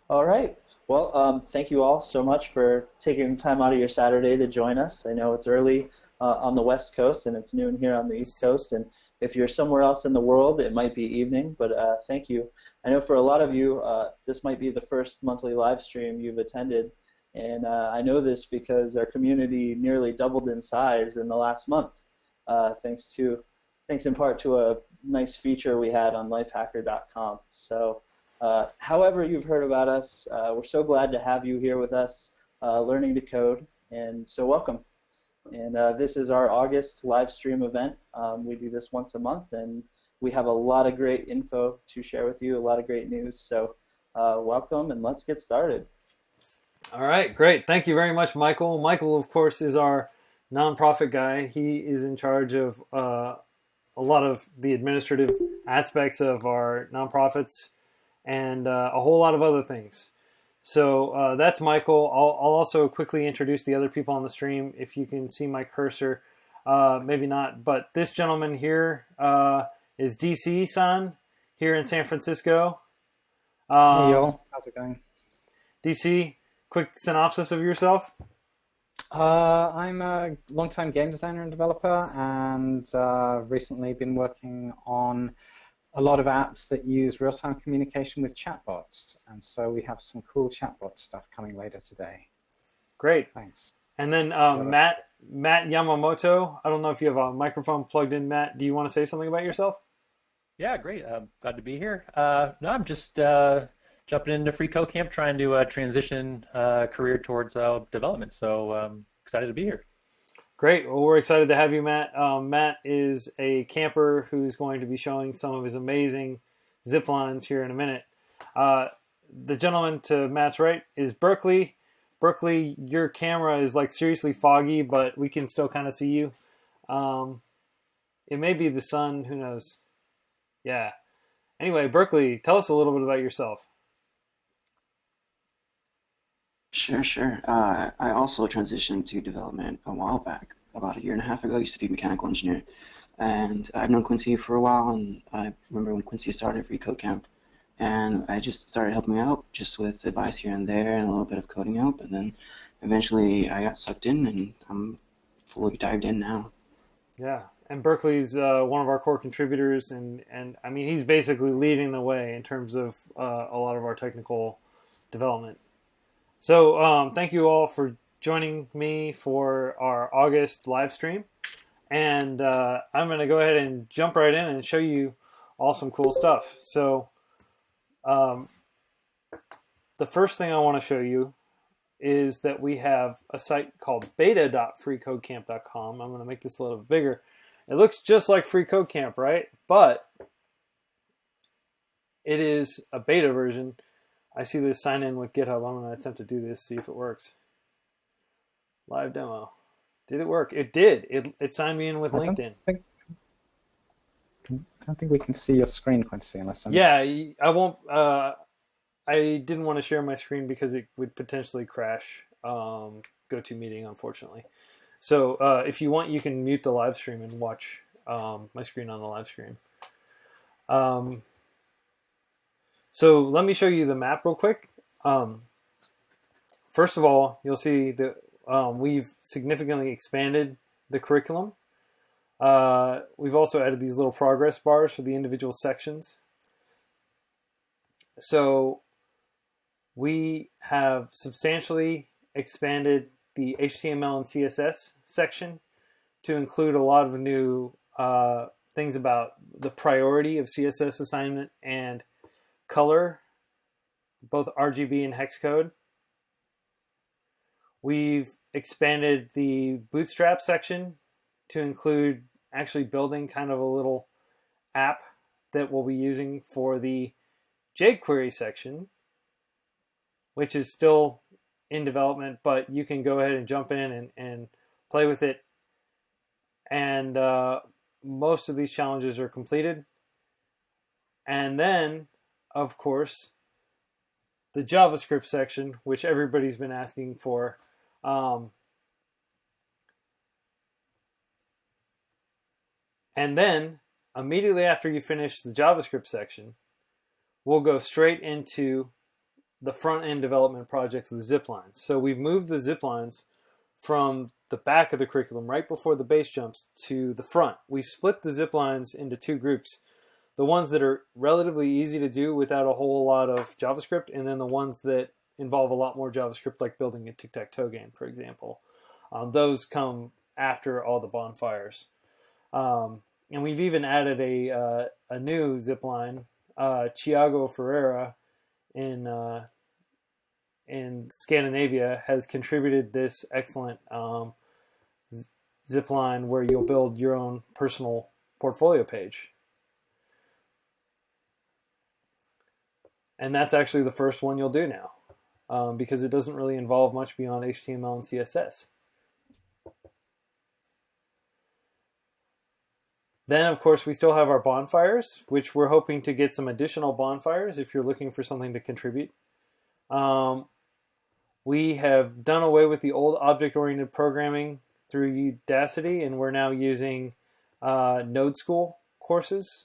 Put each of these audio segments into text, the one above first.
All right. Well, thank you all so much for taking time out of your Saturday to join us. I know it's early on the West Coast and it's noon here on the East Coast. And if you're somewhere else in the world, it might be evening, but thank you. I know for a lot of you, this might be the first monthly live stream you've attended. And I know this because our community nearly doubled in size in the last month, thanks in part to a nice feature we had on lifehacker.com. So. However you've heard about us, we're so glad to have you here with us learning to code, and so welcome. And this is our August live stream event. We do this once a month, and we have a lot of great info to share with you, a lot of great news. So welcome, and let's get started. All right, great. Thank you very much, Michael. Michael, of course, is our nonprofit guy. He is in charge of a lot of the administrative aspects of our nonprofits and a whole lot of other things. So that's Michael. I'll also quickly introduce the other people on the stream. If you can see my cursor, maybe not, but this gentleman here is DC-san here in San Francisco. Hey y'all, how's it going? DC, quick synopsis of yourself. I'm a long-time game designer and developer, and recently been working on a lot of apps that use real-time communication with chatbots, and so we have some cool chatbot stuff coming later today. Great. Thanks. And then Matt Yamamoto, I don't know if you have a microphone plugged in, Matt. Do you want to say something about yourself? Yeah, great. Glad to be here. No, I'm just jumping into FreeCodeCamp, trying to transition career towards development. So excited to be here. Great. Well, we're excited to have you, Matt. Matt is a camper who's going to be showing some of his amazing zip lines here in a minute. The gentleman to Matt's right is Berkeley. Berkeley, your camera is like seriously foggy, but we can still kind of see you. It may be the sun. Who knows? Yeah. Anyway, Berkeley, tell us a little bit about yourself. Sure. I also transitioned to development a while back, about a year and a half ago. I used to be a mechanical engineer. And I've known Quincy for a while, and I remember when Quincy started FreeCodeCamp, and I just started helping out just with advice here and there and a little bit of coding help, and then eventually I got sucked in, and I'm fully dived in now. Yeah, and Berkeley's one of our core contributors, and I mean, he's basically leading the way in terms of a lot of our technical development. So thank you all for joining me for our August live stream. And I'm going to go ahead and jump right in and show you all some cool stuff. So the first thing I want to show you is that we have a site called beta.freecodecamp.com. I'm going to make this a little bit bigger. It looks just like FreeCodeCamp, right? But it is a beta version. I see this sign in with GitHub. I'm going to attempt to do this, see if it works. Live demo. Did it work? It did. It signed me in with LinkedIn. I don't think we can see your screen, Quincy, unless I'm... Yeah, I won't... I didn't want to share my screen because it would potentially crash GoToMeeting, unfortunately. So if you want, you can mute the live stream and watch my screen on the live stream. So let me show you the map real quick. First of all, you'll see that we've significantly expanded the curriculum. We've also added these little progress bars for the individual sections. So we have substantially expanded the HTML and CSS section to include a lot of new things about the priority of CSS assignment and color, both RGB and hex code. We've expanded the Bootstrap section to include actually building kind of a little app that we'll be using for the jQuery section, which is still in development, but you can go ahead and jump in and play with it. And most of these challenges are completed. And then, of course, the JavaScript section, which everybody's been asking for. And then, immediately after you finish the JavaScript section, we'll go straight into the front-end development projects, the ziplines. So we've moved the ziplines from the back of the curriculum, right before the base jumps, to the front. We split the ziplines into two groups. The ones that are relatively easy to do without a whole lot of JavaScript, and then the ones that involve a lot more JavaScript, like building a tic-tac-toe game, for example. Those come after all the bonfires. And we've even added a new zipline. Thiago Ferreira in Scandinavia has contributed this excellent zipline where you'll build your own personal portfolio page. And that's actually the first one you'll do now, because it doesn't really involve much beyond HTML and CSS. Then, of course, we still have our bonfires, which we're hoping to get some additional bonfires if you're looking for something to contribute. We have done away with the old object-oriented programming through Udacity, and we're now using Node School courses.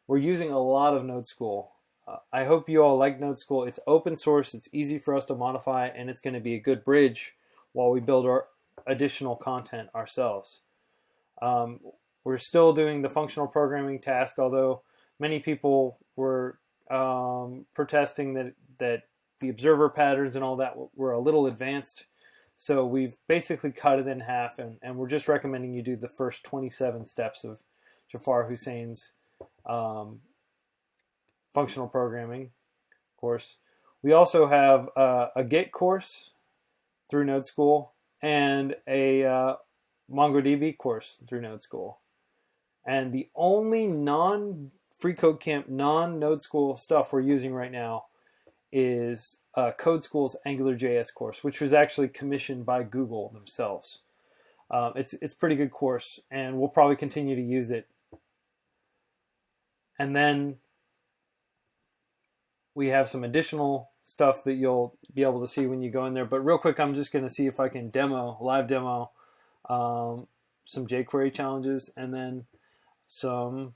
We're using a lot of Node School. I hope you all like Node School. It's open source, it's easy for us to modify, and it's going to be a good bridge while we build our additional content ourselves. We're still doing the functional programming task, although many people were protesting that the observer patterns and all that were a little advanced. So we've basically cut it in half, and we're just recommending you do the first 27 steps of Jafar Hussein's functional programming course. We also have a Git course through Node School and a MongoDB course through Node School. And the only non-FreeCodeCamp, non-Node School stuff we're using right now is Code School's AngularJS course, which was actually commissioned by Google themselves. It's a pretty good course, and we'll probably continue to use it. And then we have some additional stuff that you'll be able to see when you go in there. But real quick, I'm just going to see if I can live demo some jQuery challenges, and then some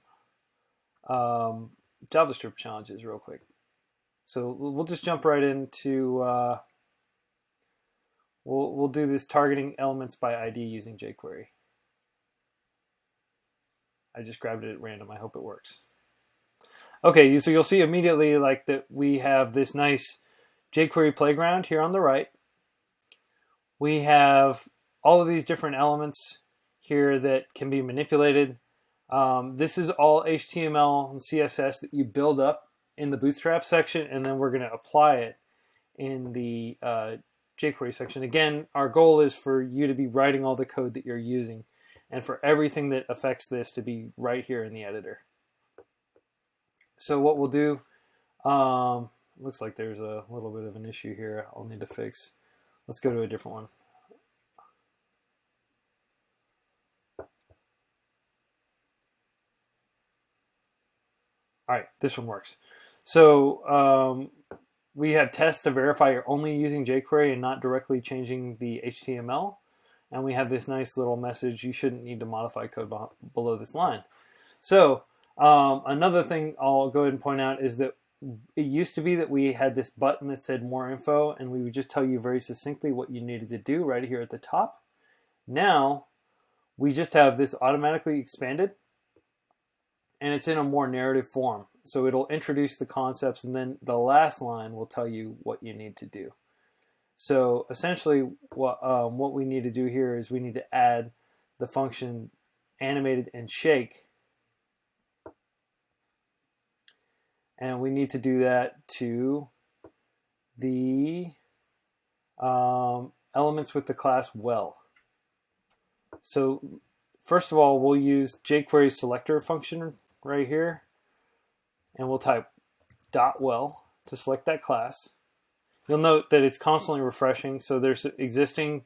JavaScript challenges real quick. So we'll just jump right into, we'll do this targeting elements by ID using jQuery. I just grabbed it at random. I hope it works. Okay, so you'll see immediately like that we have this nice jQuery playground here on the right. We have all of these different elements here that can be manipulated. This is all HTML and CSS that you build up in the Bootstrap section, and then we're going to apply it in the jQuery section. Again, our goal is for you to be writing all the code that you're using, and for everything that affects this to be right here in the editor. So what we'll do, looks like there's a little bit of an issue here I'll need to fix. Let's go to a different one. All right, this one works. So we have tests to verify you're only using jQuery and not directly changing the HTML. And we have this nice little message, you shouldn't need to modify code below this line. So another thing I'll go ahead and point out is that it used to be that we had this button that said more info, and we would just tell you very succinctly what you needed to do right here at the top. Now we just have this automatically expanded, and it's in a more narrative form. So it'll introduce the concepts, and then the last line will tell you what you need to do. So essentially what we need to do here is we need to add the function animated and shake. And we need to do that to the elements with the class well. So first of all, we'll use jQuery selector function right here, and we'll type .well to select that class. You'll note that it's constantly refreshing, so there's existing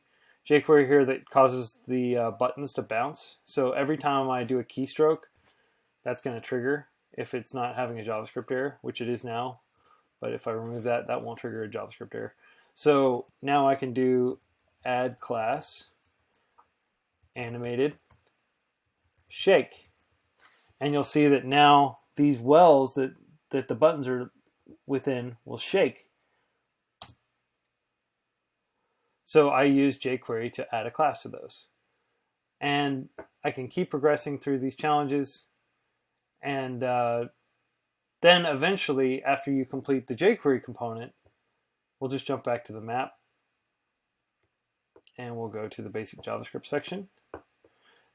jQuery here that causes the buttons to bounce. So every time I do a keystroke, that's going to trigger if it's not having a JavaScript error, which it is now. But if I remove that, that won't trigger a JavaScript error. So now I can do add class animated shake. And you'll see that now these wells that the buttons are within will shake So I use jQuery to add a class to those. And I can keep progressing through these challenges. And then eventually, after you complete the jQuery component, we'll just jump back to the map. And we'll go to the basic JavaScript section.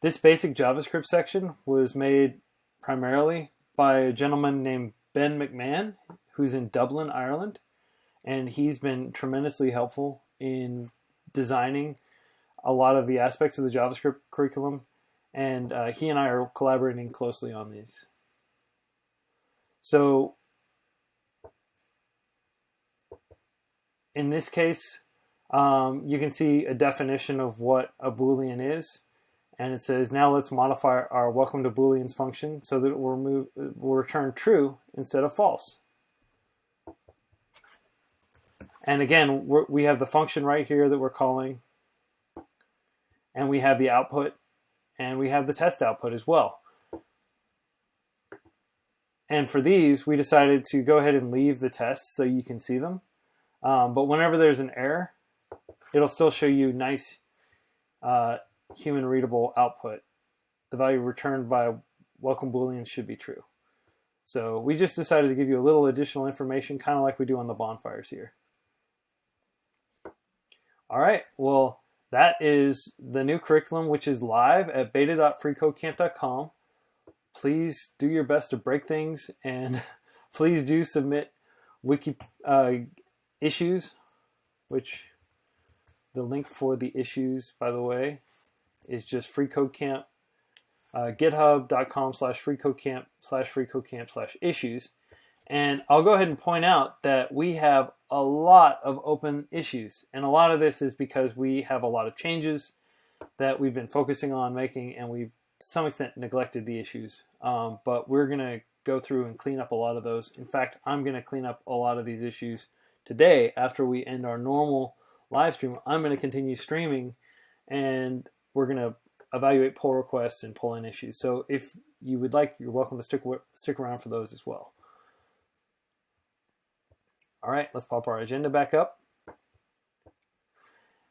This basic JavaScript section was made primarily by a gentleman named Ben McMahon, who's in Dublin, Ireland. And he's been tremendously helpful in designing a lot of the aspects of the JavaScript curriculum. And he and I are collaborating closely on these. So in this case, you can see a definition of what a Boolean is. And it says, now let's modify our welcome to Booleans function so that it will return true instead of false. And again, we have the function right here that we're calling. And we have the output. And we have the test output as well. And for these, we decided to go ahead and leave the tests so you can see them. But whenever there's an error, it'll still show you nice human readable output. The value returned by welcome Boolean should be true. So we just decided to give you a little additional information, kind of like we do on the bonfires here. All right, well, that is the new curriculum, which is live at beta.freecodecamp.com. Please do your best to break things, and please do submit Wiki issues, which the link for the issues, by the way, is just freecodecamp, github.com/freecodecamp/freecodecamp/issues. And I'll go ahead and point out that we have a lot of open issues. And a lot of this is because we have a lot of changes that we've been focusing on making, and we've to some extent neglected the issues. But we're going to go through and clean up a lot of those. In fact, I'm going to clean up a lot of these issues today after we end our normal live stream. I'm going to continue streaming, and we're going to evaluate pull requests and pull in issues. So if you would like, you're welcome to stick around for those as well. All right, let's pop our agenda back up.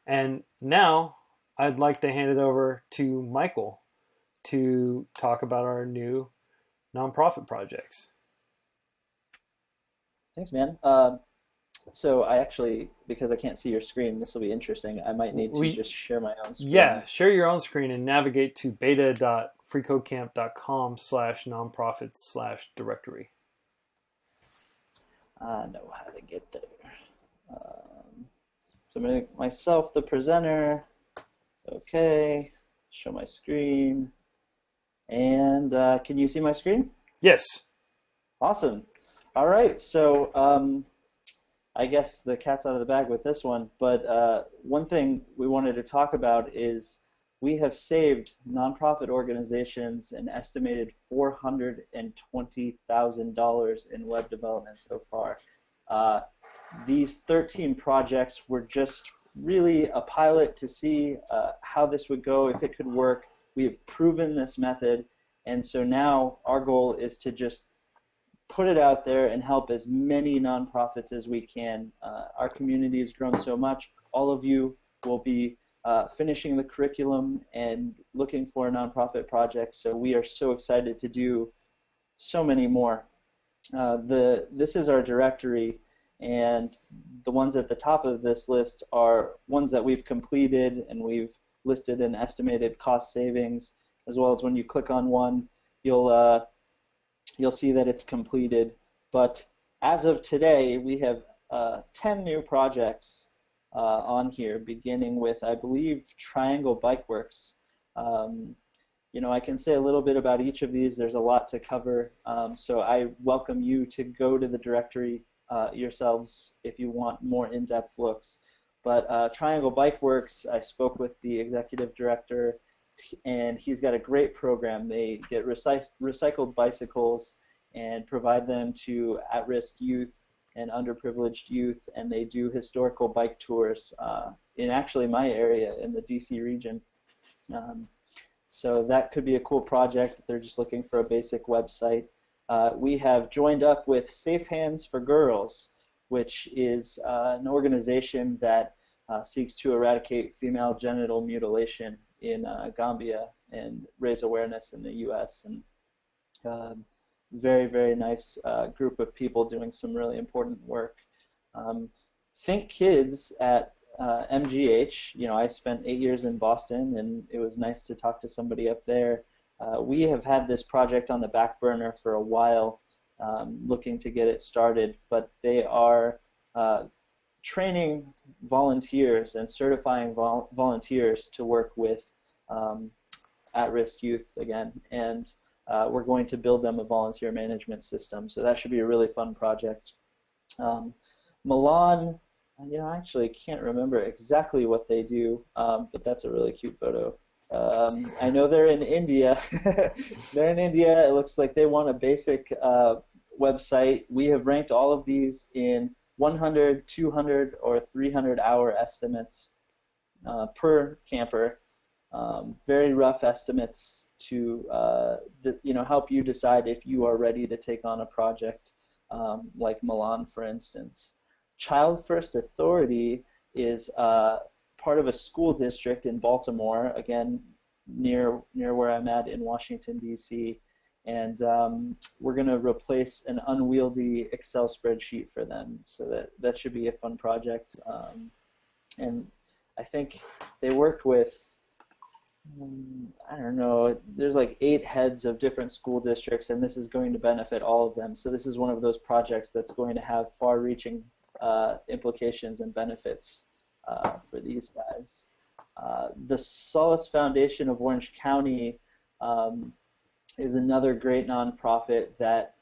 And now I'd like to hand it over to Michael to talk about our new nonprofit projects. Thanks, man. So I actually, because I can't see your screen, this will be interesting. I might need to just share my own screen. Yeah, share your own screen and navigate to beta.freecodecamp.com/nonprofits/directory. I know how to get there. So I'm going to make myself the presenter. Okay, show my screen. And can you see my screen? Yes. Awesome. All right, so I guess the cat's out of the bag with this one, but one thing we wanted to talk about is we have saved nonprofit organizations an estimated $420,000 in web development so far. These 13 projects were just really a pilot to see how this would go, if it could work. We have proven this method, and so now our goal is to just put it out there and help as many nonprofits as we can. Our community has grown so much. All of you will be finishing the curriculum and looking for nonprofit projects, so we are so excited to do so many more. This is our directory, and the ones at the top of this list are ones that we've completed, and we've listed an estimated cost savings, as well as when you click on one, you'll see that it's completed. But as of today, we have 10 new projects on here, beginning with, I believe, Triangle Bike Works. You know, I can say a little bit about each of these. There's a lot to cover, so I welcome you to go to the directory yourselves if you want more in-depth looks. But Triangle Bike Works, I spoke with the executive director, and he's got a great program. They get recycled bicycles and provide them to at-risk youth and underprivileged youth, and they do historical bike tours in actually my area in the DC region. So that could be a cool project if they're just looking for a basic website. We have joined up with Safe Hands for Girls, which is an organization that seeks to eradicate female genital mutilation in Gambia and raise awareness in the U.S. And very, very nice group of people doing some really important work. Think Kids at MGH, I spent 8 years in Boston, and it was nice to talk to somebody up there. We have had this project on the back burner for a while, looking to get it started, but they are training volunteers and certifying volunteers to work with at-risk youth again, and we're going to build them a volunteer management system, so that should be a really fun project. Milan, I actually can't remember exactly what they do, but that's a really cute photo. I know they're in India. They're in India. It looks like they want a basic website. We have ranked all of these in 100, 200, or 300-hour estimates per camper. Very rough estimates to help you decide if you are ready to take on a project like Milan, for instance. Child First Authority is part of a school district in Baltimore, again near where I'm at in Washington, D.C., and we're going to replace an unwieldy Excel spreadsheet for them, so that should be a fun project. And I think they worked with, I don't know, there's like 8 heads of different school districts, and this is going to benefit all of them. So this is one of those projects that's going to have far-reaching implications and benefits for these guys. The Solace Foundation of Orange County is another great nonprofit that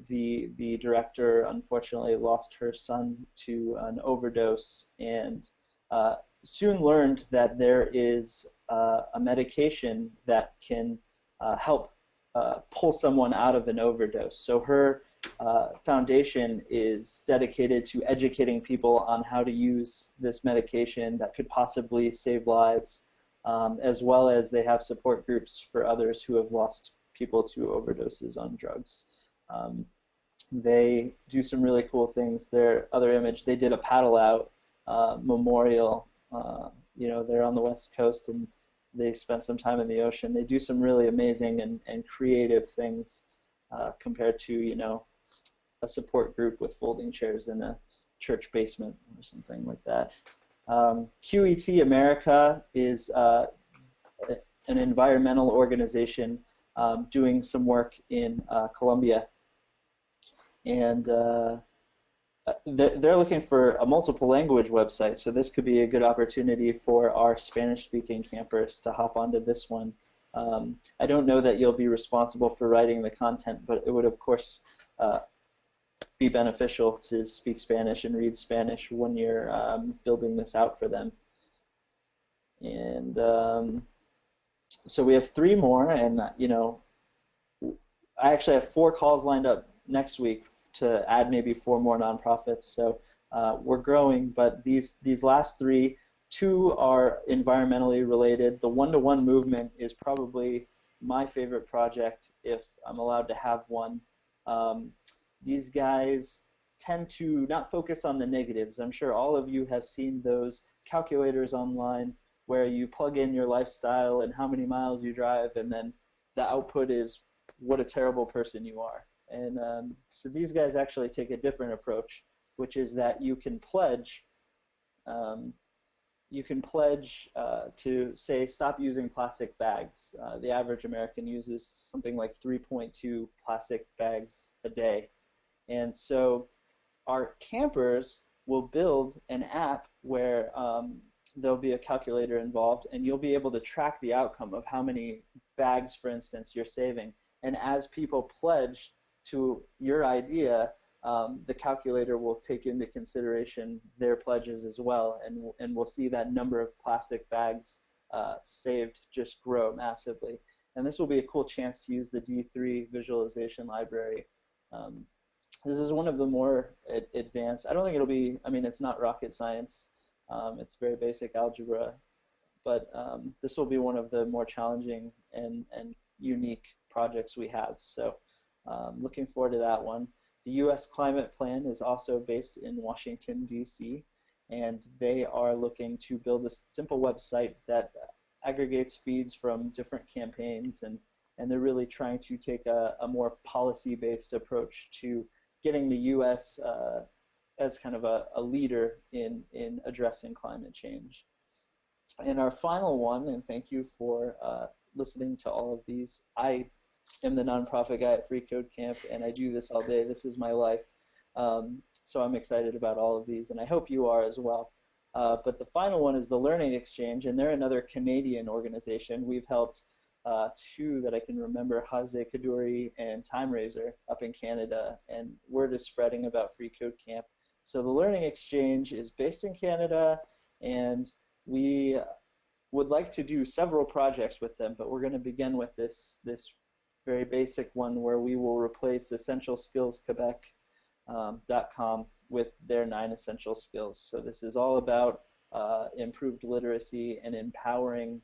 the director unfortunately lost her son to an overdose, and soon learned that there is a medication that can help pull someone out of an overdose. So her foundation is dedicated to educating people on how to use this medication that could possibly save lives, as well as they have support groups for others who have lost people to overdoses on drugs. They do some really cool things. Their other image, they did a paddle out memorial. They're on the West Coast, and they spent some time in the ocean. They do some really amazing and creative things compared to, a support group with folding chairs in a church basement or something like that. QET America is an environmental organization doing some work in Colombia, and they're looking for a multiple language website, so this could be a good opportunity for our Spanish-speaking campers to hop onto this one. I don't know that you'll be responsible for writing the content, but it would, of course, be beneficial to speak Spanish and read Spanish when you're building this out for them. And so we have 3 more, and I actually have 4 calls lined up next week to add maybe 4 more nonprofits. So we're growing, but these last 3, 2 are environmentally related. The one-to-one movement is probably my favorite project, if I'm allowed to have one. These guys tend to not focus on the negatives. I'm sure all of you have seen those calculators online where you plug in your lifestyle and how many miles you drive, and then the output is what a terrible person you are. And so these guys actually take a different approach, which is that you can pledge to, say, stop using plastic bags. The average American uses something like 3.2 plastic bags a day. And so our campers will build an app where there'll be a calculator involved, and you'll be able to track the outcome of how many bags, for instance, you're saving. And as people pledge to your idea, the calculator will take into consideration their pledges as well, and we'll see that number of plastic bags saved just grow massively. And this will be a cool chance to use the D3 visualization library. This is one of the more advanced. I don't think it'll be, it's not rocket science. It's very basic algebra, but this will be one of the more challenging and unique projects we have. So looking forward to that one. The U.S. Climate Plan is also based in Washington, D.C., and they are looking to build a simple website that aggregates feeds from different campaigns, and they're really trying to take a more policy-based approach to getting the U.S. As kind of a leader in addressing climate change. And our final one, and thank you for listening to all of these. I am the nonprofit guy at FreeCodeCamp, and I do this all day. This is my life. So I'm excited about all of these, and I hope you are as well. But the final one is the Learning Exchange, and they're another Canadian organization. We've helped two that I can remember, Haze Kaduri and TimeRaiser up in Canada, and word is spreading about FreeCodeCamp. So the Learning Exchange is based in Canada, and we would like to do several projects with them, but we're going to begin with this very basic one where we will replace EssentialSkillsQuebec.com with their 9 essential skills. So this is all about improved literacy and empowering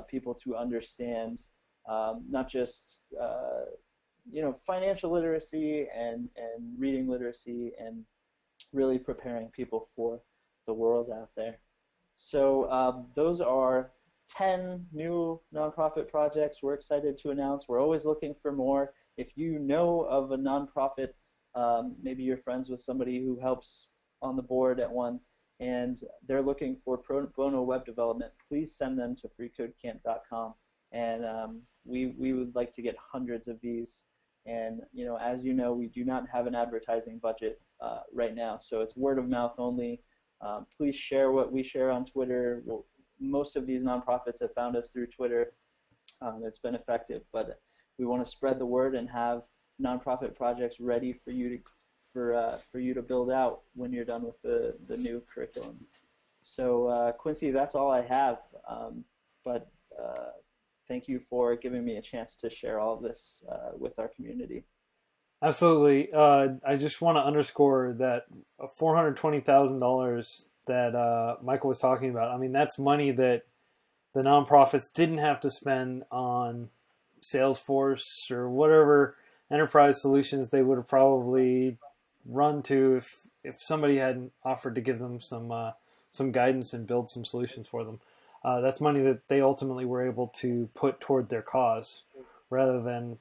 people to understand not just financial literacy and reading literacy, and really preparing people for the world out there. So those are 10 new nonprofit projects we're excited to announce. We're always looking for more. If you know of a nonprofit, maybe you're friends with somebody who helps on the board at one, and they're looking for pro bono web development, please send them to freecodecamp.com. And we would like to get hundreds of these. And as you know, we do not have an advertising budget right now, so it's word of mouth only. Please share what we share on Twitter. Most of these nonprofits have found us through Twitter. It's been effective, but we want to spread the word and have nonprofit projects ready for you to build out when you're done with the new curriculum. So Quincy, that's all I have. But thank you for giving me a chance to share all of this with our community. Absolutely. I just want to underscore that $420,000 that Michael was talking about, I mean, that's money that the nonprofits didn't have to spend on Salesforce or whatever enterprise solutions they would have probably run to if somebody hadn't offered to give them some guidance and build some solutions for them. That's money that they ultimately were able to put toward their cause rather than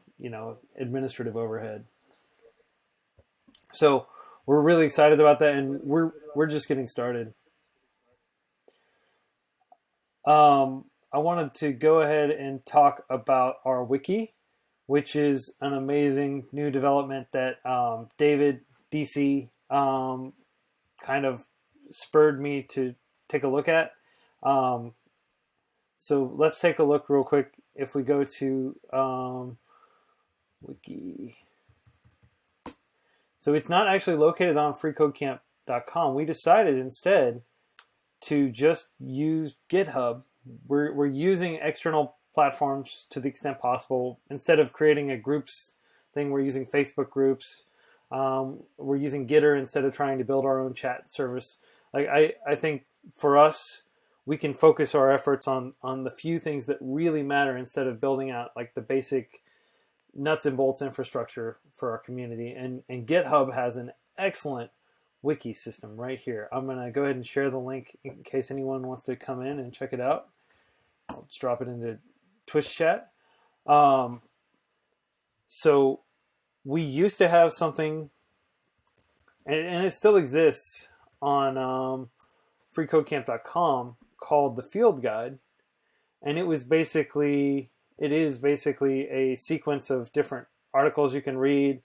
administrative overhead. So we're really excited about that, and we're just getting started. I wanted to go ahead and talk about our wiki, which is an amazing new development that David DC kind of spurred me to take a look at. So let's take a look real quick. If we go to wiki. So it's not actually located on freecodecamp.com. We decided instead to just use GitHub. We're using external platforms to the extent possible. Instead of creating a groups thing, we're using Facebook groups. We're using Gitter instead of trying to build our own chat service. I think for us, we can focus our efforts on the few things that really matter instead of building out like the basic nuts and bolts infrastructure for our community. And GitHub has an excellent wiki system right here. I'm going to go ahead and share the link in case anyone wants to come in and check it out. I'll just drop it into Twitch chat. So we used to have something, and it still exists on freecodecamp.com, called the Field Guide, and it is basically a sequence of different articles you can read,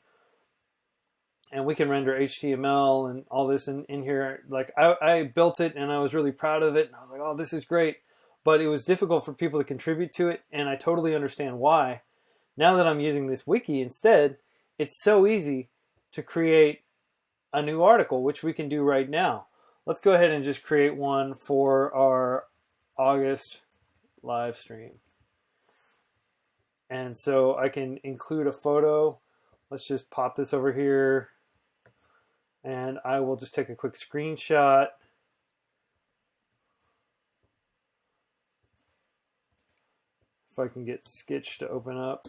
and we can render HTML and all this in here. Like I built it, and I was really proud of it, and I was like, oh, this is great, but it was difficult for people to contribute to it, and I totally understand why. Now that I'm using this wiki instead, it's so easy to create a new article, which we can do right now. Let's go ahead and just create one for our August live stream. And so I can include a photo. Let's just pop this over here. And I will just take a quick screenshot. If I can get Sketch to open up.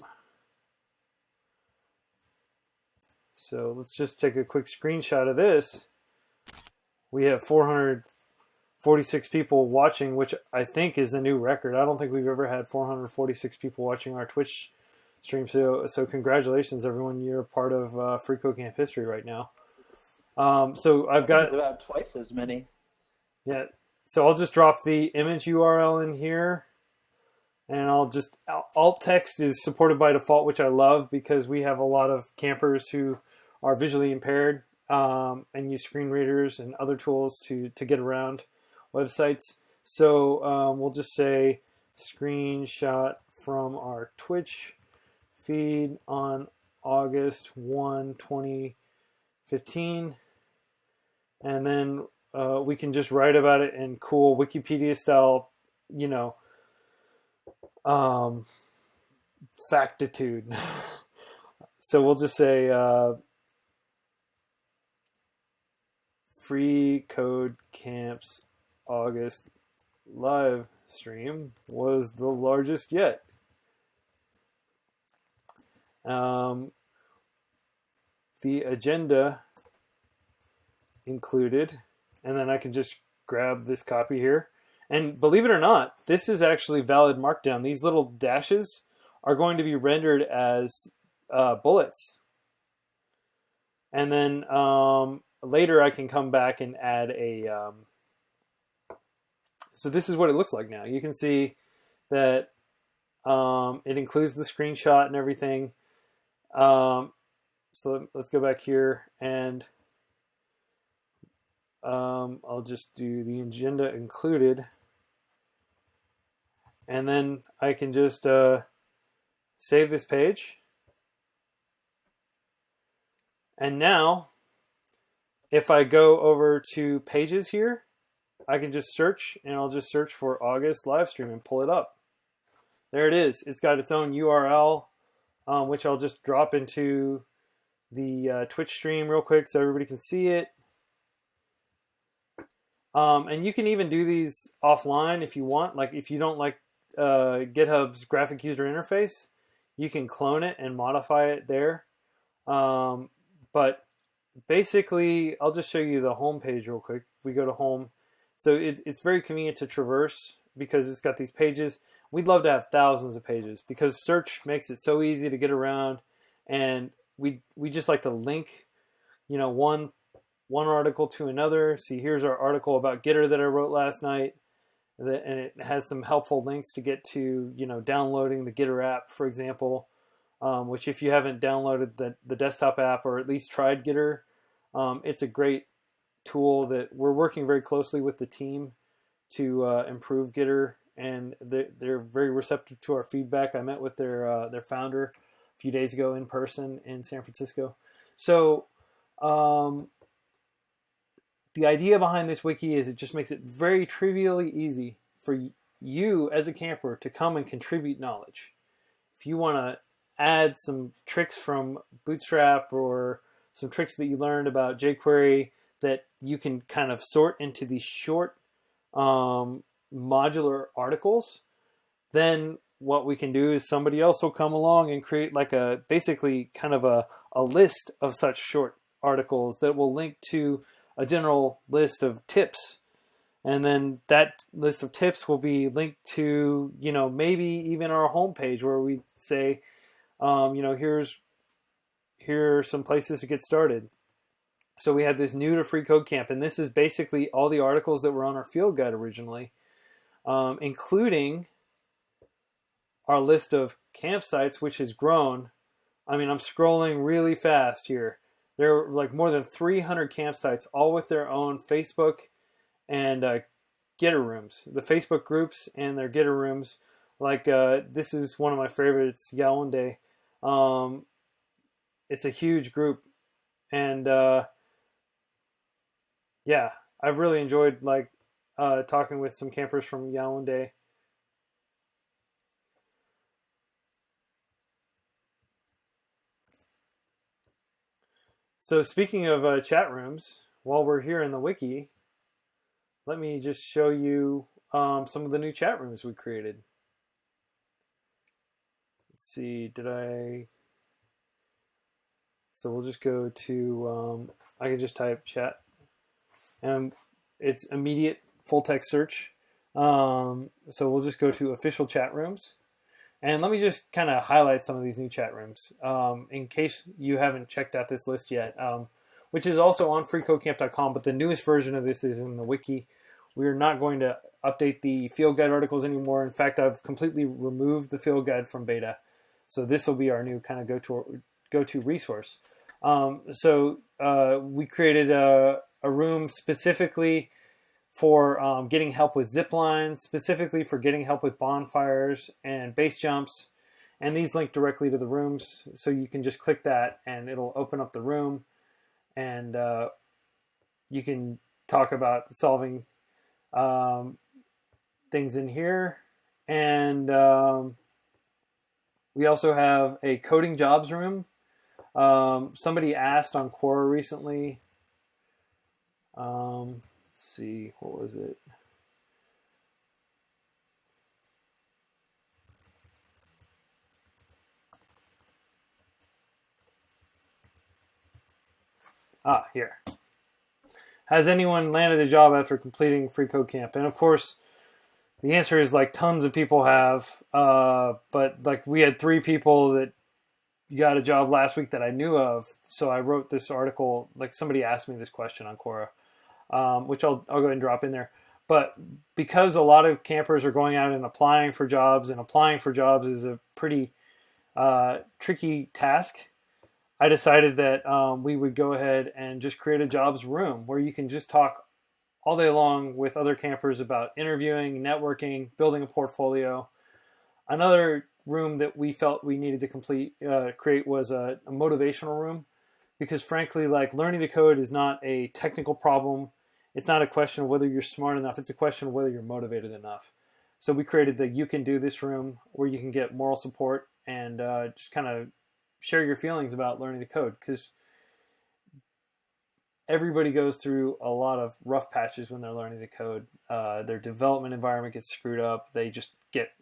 So let's just take a quick screenshot of this. We have 400 446 people watching, which I think is a new record. I don't think we've ever had 446 people watching our Twitch stream. So congratulations, everyone. You're part of FreeCodeCamp history right now. So I've got it's about twice as many. Yeah. So I'll just drop the image URL in here, and I'll just alt text is supported by default, which I love because we have a lot of campers who are visually impaired and use screen readers and other tools to get around websites. So we'll just say screenshot from our Twitch feed on August 1, 2015. And then we can just write about it in cool Wikipedia style, factitude. So we'll just say FreeCodeCamp's August live stream was the largest yet. The agenda included, and then I can just grab this copy here. And believe it or not, this is actually valid markdown. These little dashes are going to be rendered as bullets. And then later I can come back and add a... So this is what it looks like now. You can see that it includes the screenshot and everything. So let's go back here, and I'll just do the agenda included. And then I can just save this page. And now, if I go over to pages here, I can just search, and I'll just search for August live stream and pull it up. There it is. It's got its own URL, which I'll just drop into the Twitch stream real quick so everybody can see it. And you can even do these offline if you want. Like if you don't like GitHub's graphic user interface, you can clone it and modify it there. But basically, I'll just show you the home page real quick. If we go to home, so it's very convenient to traverse because it's got these pages. We'd love to have thousands of pages because search makes it so easy to get around, and we just like to link, one article to another. See, here's our article about Gator that I wrote last night, and it has some helpful links to get to, downloading the Gator app, for example, which if you haven't downloaded the desktop app or at least tried Gator, it's a great tool that we're working very closely with the team to improve Gator, and they're very receptive to our feedback. I met with their founder a few days ago in person in San Francisco. So the idea behind this wiki is it just makes it very trivially easy for you as a camper to come and contribute knowledge. If you want to add some tricks from Bootstrap or some tricks that you learned about jQuery that you can kind of sort into these short modular articles, then what we can do is somebody else will come along and create like basically kind of a list of such short articles that will link to a general list of tips. And then that list of tips will be linked to, maybe even our homepage where we say, here are some places to get started. So we had this new to FreeCodeCamp, and this is basically all the articles that were on our field guide originally, including our list of campsites, which has grown. I mean, I'm scrolling really fast here. There are like more than 300 campsites, all with their own Facebook and Gator rooms. The Facebook groups and their Gator rooms. Like this is one of my favorites, Yaoundé. It's a huge group, and I've really enjoyed talking with some campers from Yaoundé. So speaking of chat rooms, while we're here in the wiki, let me just show you some of the new chat rooms we created. Let's see, so we'll just go to, I can just type chat, and it's immediate full text search. So we'll just go to official chat rooms. And let me just kind of highlight some of these new chat rooms in case you haven't checked out this list yet, which is also on freecodecamp.com, but the newest version of this is in the Wiki. We're not going to update the field guide articles anymore. In fact, I've completely removed the field guide from beta. So this will be our new kind of go-to resource. We created a room specifically for getting help with ziplines, specifically for getting help with bonfires and base jumps. And these link directly to the rooms. So you can just click that and it'll open up the room. And you can talk about solving things in here. And we also have a coding jobs room. Somebody asked on Quora recently. Let's see, what was it? Here. Has anyone landed a job after completing FreeCodeCamp? And of course, the answer is like tons of people have. But like we had 3 people that got a job last week that I knew of. So I wrote this article, like somebody asked me this question on Quora, which I'll go ahead and drop in there. But because a lot of campers are going out and applying for jobs, and applying for jobs is a pretty tricky task, I decided that we would go ahead and just create a jobs room where you can just talk all day long with other campers about interviewing, networking, building a portfolio. Another room that we felt we needed to create was a motivational room, because frankly, like, learning to code is not a technical problem. It's not a question of whether you're smart enough. It's a question of whether you're motivated enough. So we created the You Can Do This room where you can get moral support and just kind of share your feelings about learning to code, because everybody goes through a lot of rough patches when they're learning to code. Their development environment gets screwed up. They just get,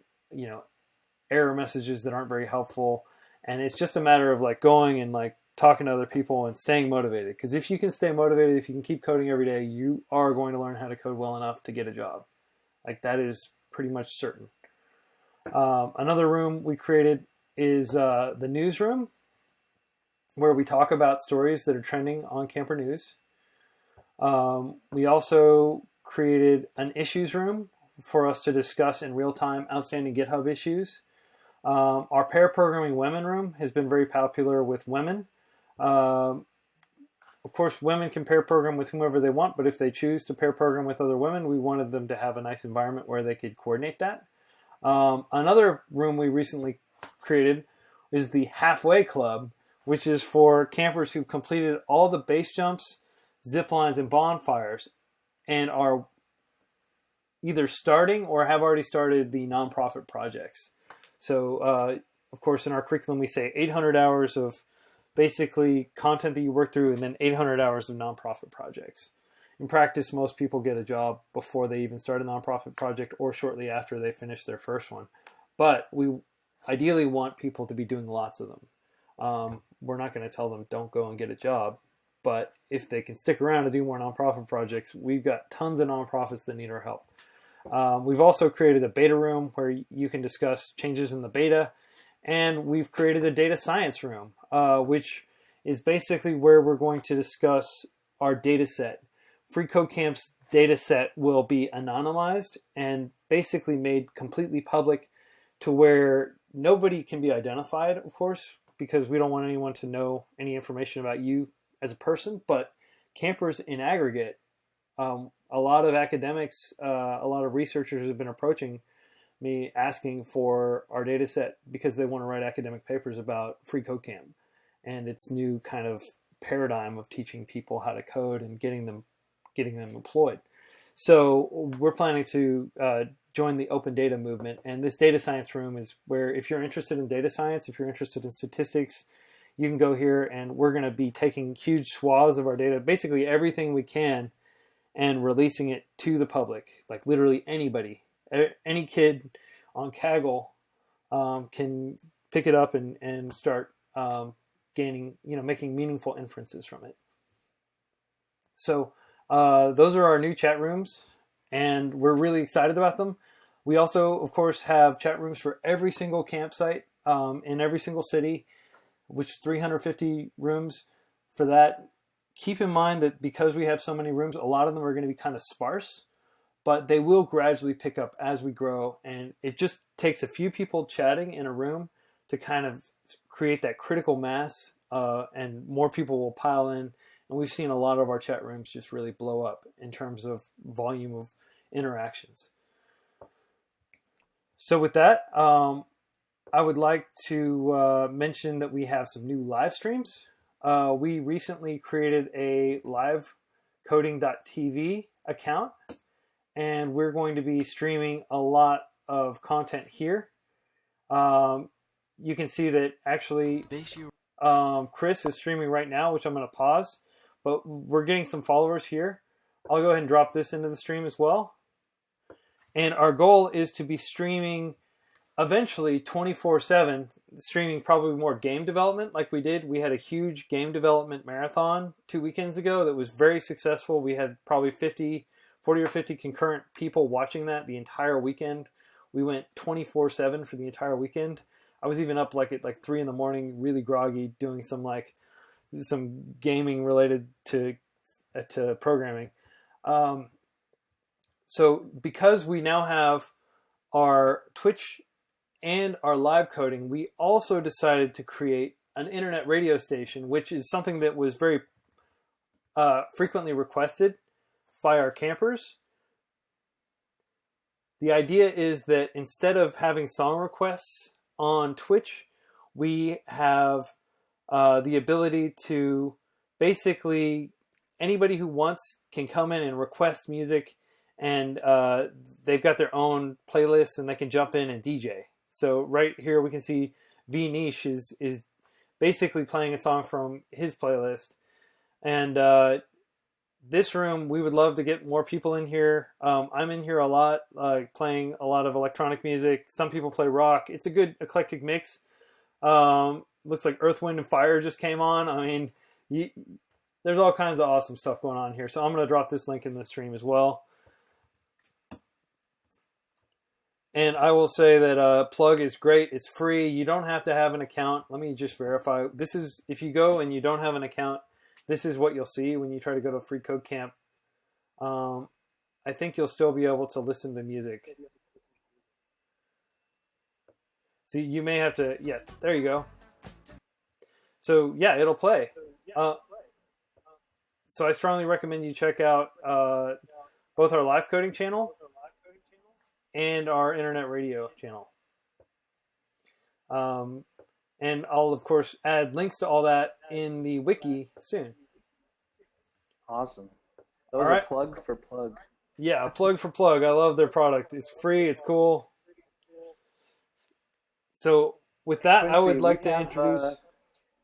error messages that aren't very helpful. And it's just a matter of like going and like talking to other people and staying motivated. Because if you can stay motivated, if you can keep coding every day, you are going to learn how to code well enough to get a job. Like, that is pretty much certain. Another room we created is the Newsroom, where we talk about stories that are trending on Camper News. We also created an issues room for us to discuss in real time outstanding GitHub issues. Our pair programming women room has been very popular with women. Of course, women can pair program with whomever they want, but if they choose to pair program with other women, we wanted them to have a nice environment where they could coordinate that. Another room we recently created is the Halfway Club, which is for campers who've completed all the base jumps, zip lines, and bonfires, and are either starting or have already started the nonprofit projects. So, of course, in our curriculum, we say 800 hours of basically content that you work through, and then 800 hours of nonprofit projects. In practice, most people get a job before they even start a nonprofit project or shortly after they finish their first one. But we ideally want people to be doing lots of them. We're not going to tell them don't go and get a job, but if they can stick around to do more nonprofit projects, we've got tons of nonprofits that need our help. We've also created a beta room where you can discuss changes in the beta, and we've created a data science room, which is basically where we're going to discuss our data set. FreeCodeCamp's data set will be anonymized and basically made completely public to where nobody can be identified, of course, because we don't want anyone to know any information about you as a person, but campers in aggregate, a lot of academics, a lot of researchers have been approaching me asking for our data set because they want to write academic papers about FreeCodeCamp and its new kind of paradigm of teaching people how to code and getting them employed. So we're planning to join the open data movement, and this data science room is where, if you're interested in data science, if you're interested in statistics, you can go here, and we're going to be taking huge swaths of our data, basically everything we can, and releasing it to the public. Like, literally anybody, any kid on Kaggle can pick it up and start gaining, making meaningful inferences from it. So those are our new chat rooms, and we're really excited about them. We also, of course, have chat rooms for every single campsite in every single city, which 350 rooms for that. Keep in mind that because we have so many rooms, a lot of them are going to be kind of sparse, but they will gradually pick up as we grow, and it just takes a few people chatting in a room to kind of create that critical mass, and more people will pile in, and we've seen a lot of our chat rooms just really blow up in terms of volume of interactions. So with that, I would like to mention that we have some new live streams. We recently created a livecoding.tv account, and we're going to be streaming a lot of content here. You can see that actually Chris is streaming right now, which I'm going to pause, but we're getting some followers here. I'll go ahead and drop this into the stream as well. And our goal is to be streaming eventually 24/7, streaming probably more game development like we did. We had a huge game development marathon 2 weekends ago that was very successful. We had probably 40 or 50 concurrent people watching that the entire weekend. We went 24/7 for the entire weekend. I was even up at 3 in the morning, really groggy, doing some gaming related to programming. So because we now have our Twitch and our live coding, we also decided to create an internet radio station, which is something that was very frequently requested by our campers. The idea is that instead of having song requests on Twitch, we have the ability to basically anybody who wants can come in and request music, and they've got their own playlists and they can jump in and DJ. So right here we can see V Niche is basically playing a song from his playlist. And this room, we would love to get more people in here. I'm in here a lot, playing a lot of electronic music. Some people play rock. It's a good eclectic mix. Looks like Earth, Wind, and Fire just came on. I mean, there's all kinds of awesome stuff going on here. So I'm going to drop this link in the stream as well. And I will say that Plug is great. It's free. You don't have to have an account. Let me just verify. This is, if you go and you don't have an account, this is what you'll see when you try to go to FreeCodeCamp. I think you'll still be able to listen to music. So you may have to, yeah, there you go. So yeah, it'll play. So I strongly recommend you check out both our live coding channel and our internet radio channel. And I'll, of course, add links to all that in the wiki soon. Awesome. That was a plug for Plug. Yeah, a plug for Plug. I love their product. It's free. It's cool. So with that, Quincy, I would like to introduce...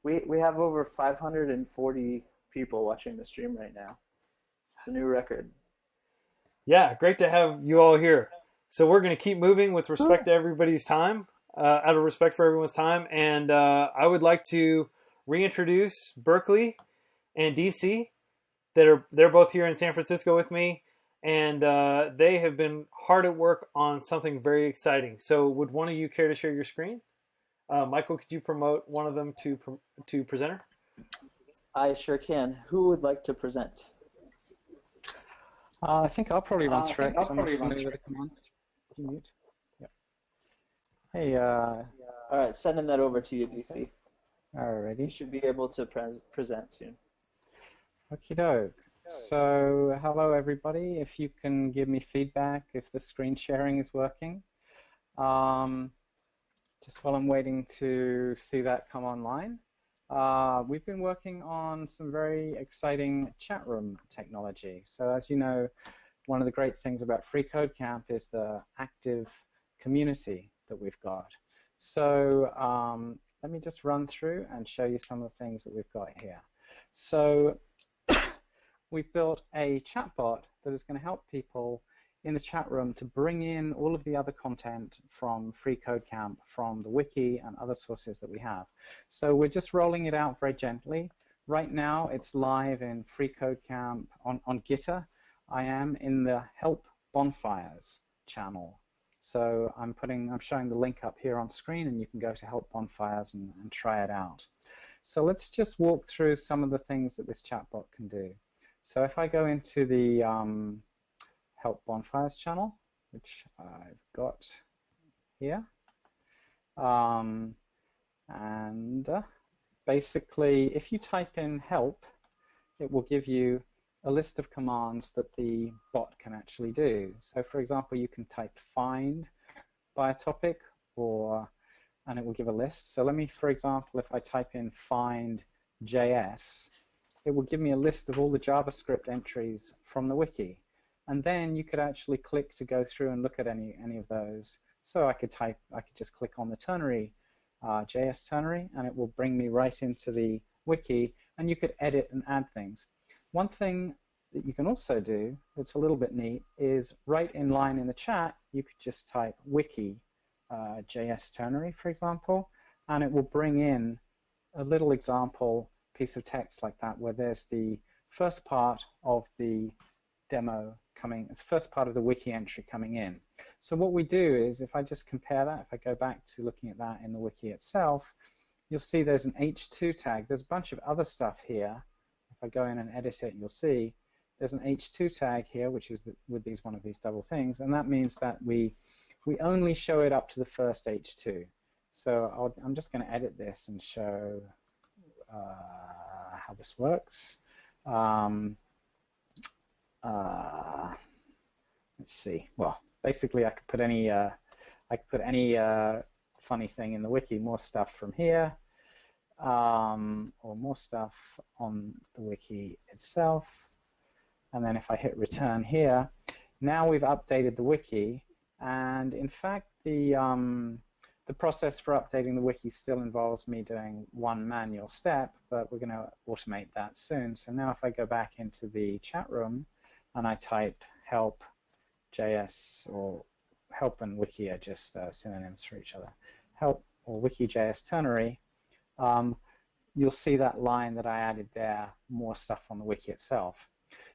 We have over 540 people watching the stream right now. It's a new record. Yeah, great to have you all here. So we're going to keep moving with respect to everybody's time, out of respect for everyone's time. And I would like to reintroduce Berkeley and DC. They're both here in San Francisco with me. And they have been hard at work on something very exciting. So would one of you care to share your screen? Michael, could you promote one of them to presenter? I sure can. Who would like to present? I think I'll probably run through it because I'm not familiar with the command. Mute. Yep. Hey. All right, sending that over to you, DC. Alrighty. You should be able to present soon. Okie doke. So, hello everybody. If you can give me feedback if the screen sharing is working. Just while I'm waiting to see that come online. We've been working on some very exciting chat room technology. So as you know, one of the great things about FreeCodeCamp is the active community that we've got. So let me just run through and show you some of the things that we've got here. So we've built a chatbot that is going to help people in the chat room to bring in all of the other content from FreeCodeCamp, from the wiki and other sources that we have. So we're just rolling it out very gently. Right now it's live in FreeCodeCamp on Gitter. I am in the help Bonfires channel. So I'm showing the link up here on screen, and you can go to Help Bonfires and try it out. So let's just walk through some of the things that this chatbot can do. So if I go into the Help Bonfires channel, which I've got here, basically if you type in help, it will give you a list of commands that the bot can actually do. So for example, you can type find by a topic, and it will give a list. So let me, for example, if I type in find JS, it will give me a list of all the JavaScript entries from the wiki. And then you could actually click to go through and look at any of those. So I could just click on the ternary, JS ternary, and it will bring me right into the wiki, and you could edit and add things. One thing that you can also do that's a little bit neat is right in line in the chat, you could just type wiki JS ternary, for example, and it will bring in a little example piece of text like that, where there's the first part of the demo coming, the first part of the wiki entry coming in. So what we do is, if I just compare that, if I go back to looking at that in the wiki itself, you'll see there's an H2 tag. There's a bunch of other stuff here. If I go in and edit it, you'll see there's an H2 tag here, which is with one of these double things, and that means that we only show it up to the first H2. So I'm just going to edit this and show how this works. Let's see. Well, basically, I could put any funny thing in the wiki, more stuff from here, or more stuff on the wiki itself. And then if I hit return here, now we've updated the wiki. And in fact, the process for updating the wiki still involves me doing one manual step, but we're going to automate that soon. So now if I go back into the chat room and I type help JS, or help and wiki are just synonyms for each other, help or wiki JS ternary, you'll see that line that I added there, more stuff on the wiki itself.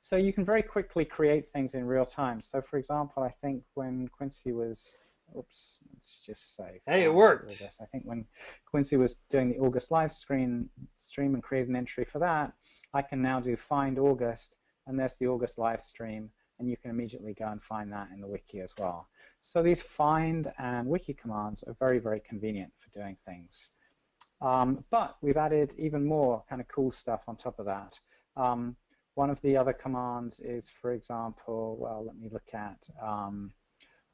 So you can very quickly create things in real time. So for example, I think when Quincy was, oops, let's just say, hey, it worked. August. I think when Quincy was doing the August live stream and created an entry for that, I can now do find August, and there's the August live stream, and you can immediately go and find that in the wiki as well. So these find and wiki commands are very, very convenient for doing things. But we've added even more kind of cool stuff on top of that. One of the other commands is, for example, well, let me look at, I'll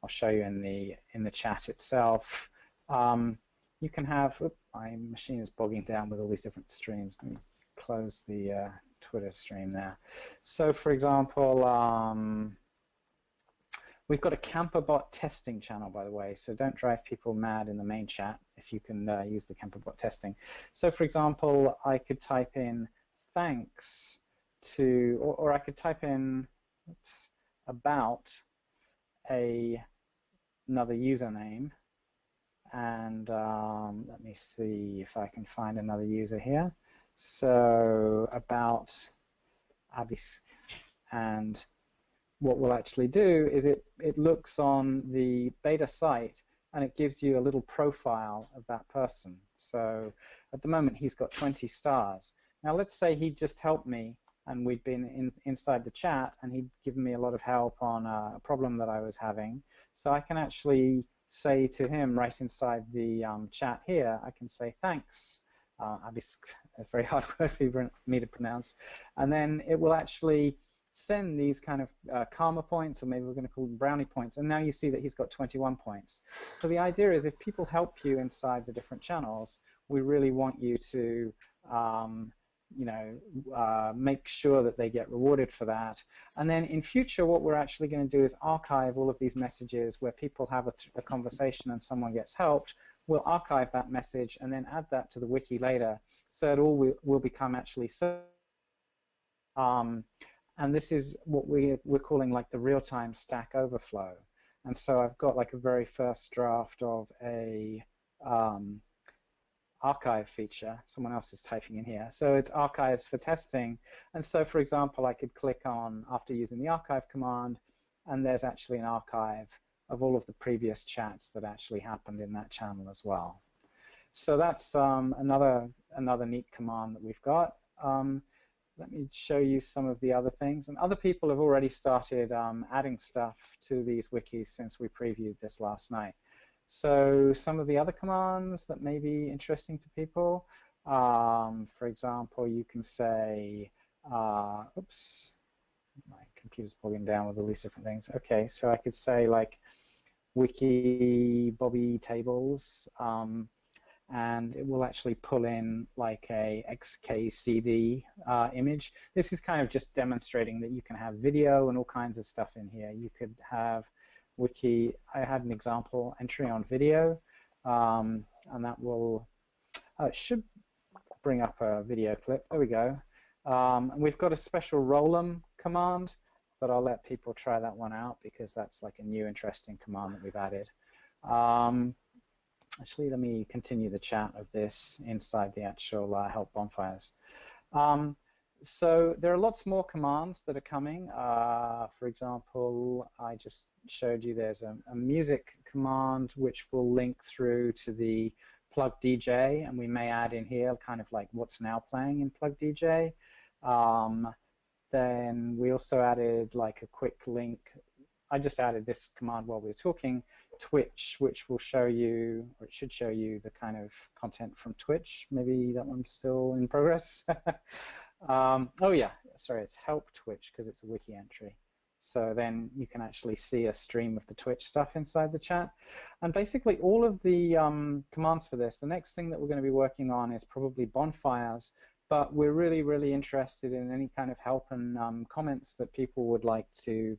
show you in the chat itself. You can have, oops, my machine is bogging down with all these different streams. Let me close the Twitter stream there. So for example, we've got a CamperBot testing channel, by the way, so don't drive people mad in the main chat if you can use the CamperBot testing. So for example, I could type in thanks to, or I could type in, oops, about another username, and let me see if I can find another user here. So about Abis, and what we'll actually do is it looks on the beta site and it gives you a little profile of that person. So at the moment he's got 20 stars. Now let's say he just helped me and we'd been inside the chat and he'd given me a lot of help on a problem that I was having. So I can actually say to him right inside the chat here, I can say thanks. Abis, a very hard word for me to pronounce. And then it will actually send these kind of karma points, or maybe we're going to call them brownie points, and now you see that he's got 21 points. So the idea is if people help you inside the different channels, we really want you to make sure that they get rewarded for that. And then in future, what we're actually going to do is archive all of these messages where people have a conversation and someone gets helped. We'll archive that message and then add that to the wiki later, so it all will become actually so. And this is what we're calling like the real-time Stack Overflow. And so I've got like a very first draft of a archive feature. Someone else is typing in here. So it's archives for testing. And so, for example, I could click on, after using the archive command, and there's actually an archive of all of the previous chats that actually happened in that channel as well. So that's another neat command that we've got. Let me show you some of the other things. And other people have already started adding stuff to these wikis since we previewed this last night. So some of the other commands that may be interesting to people, for example, you can say, oops, my computer's bogging down with all these different things. Okay, so I could say like wiki bobby tables, and it will actually pull in like a XKCD image. This is kind of just demonstrating that you can have video and all kinds of stuff in here. You could have wiki, I had an example entry on video, and that will, it should bring up a video clip. There we go. And we've got a special rolem command, but I'll let people try that one out because that's like a new interesting command that we've added. Actually, let me continue the chat of this inside the actual help bonfires. So there are lots more commands that are coming. For example, I just showed you there's a music command which will link through to the plug DJ, and we may add in here kind of like what's now playing in plug DJ. Then we also added like a quick link. I just added this command while we were talking, Twitch, which will show you, or it should show you the kind of content from Twitch. Maybe that one's still in progress. Oh yeah, sorry, it's help Twitch because it's a wiki entry. So then you can actually see a stream of the Twitch stuff inside the chat. And basically all of the commands for this, the next thing that we're going to be working on is probably bonfires, but we're really, really interested in any kind of help and comments that people would like to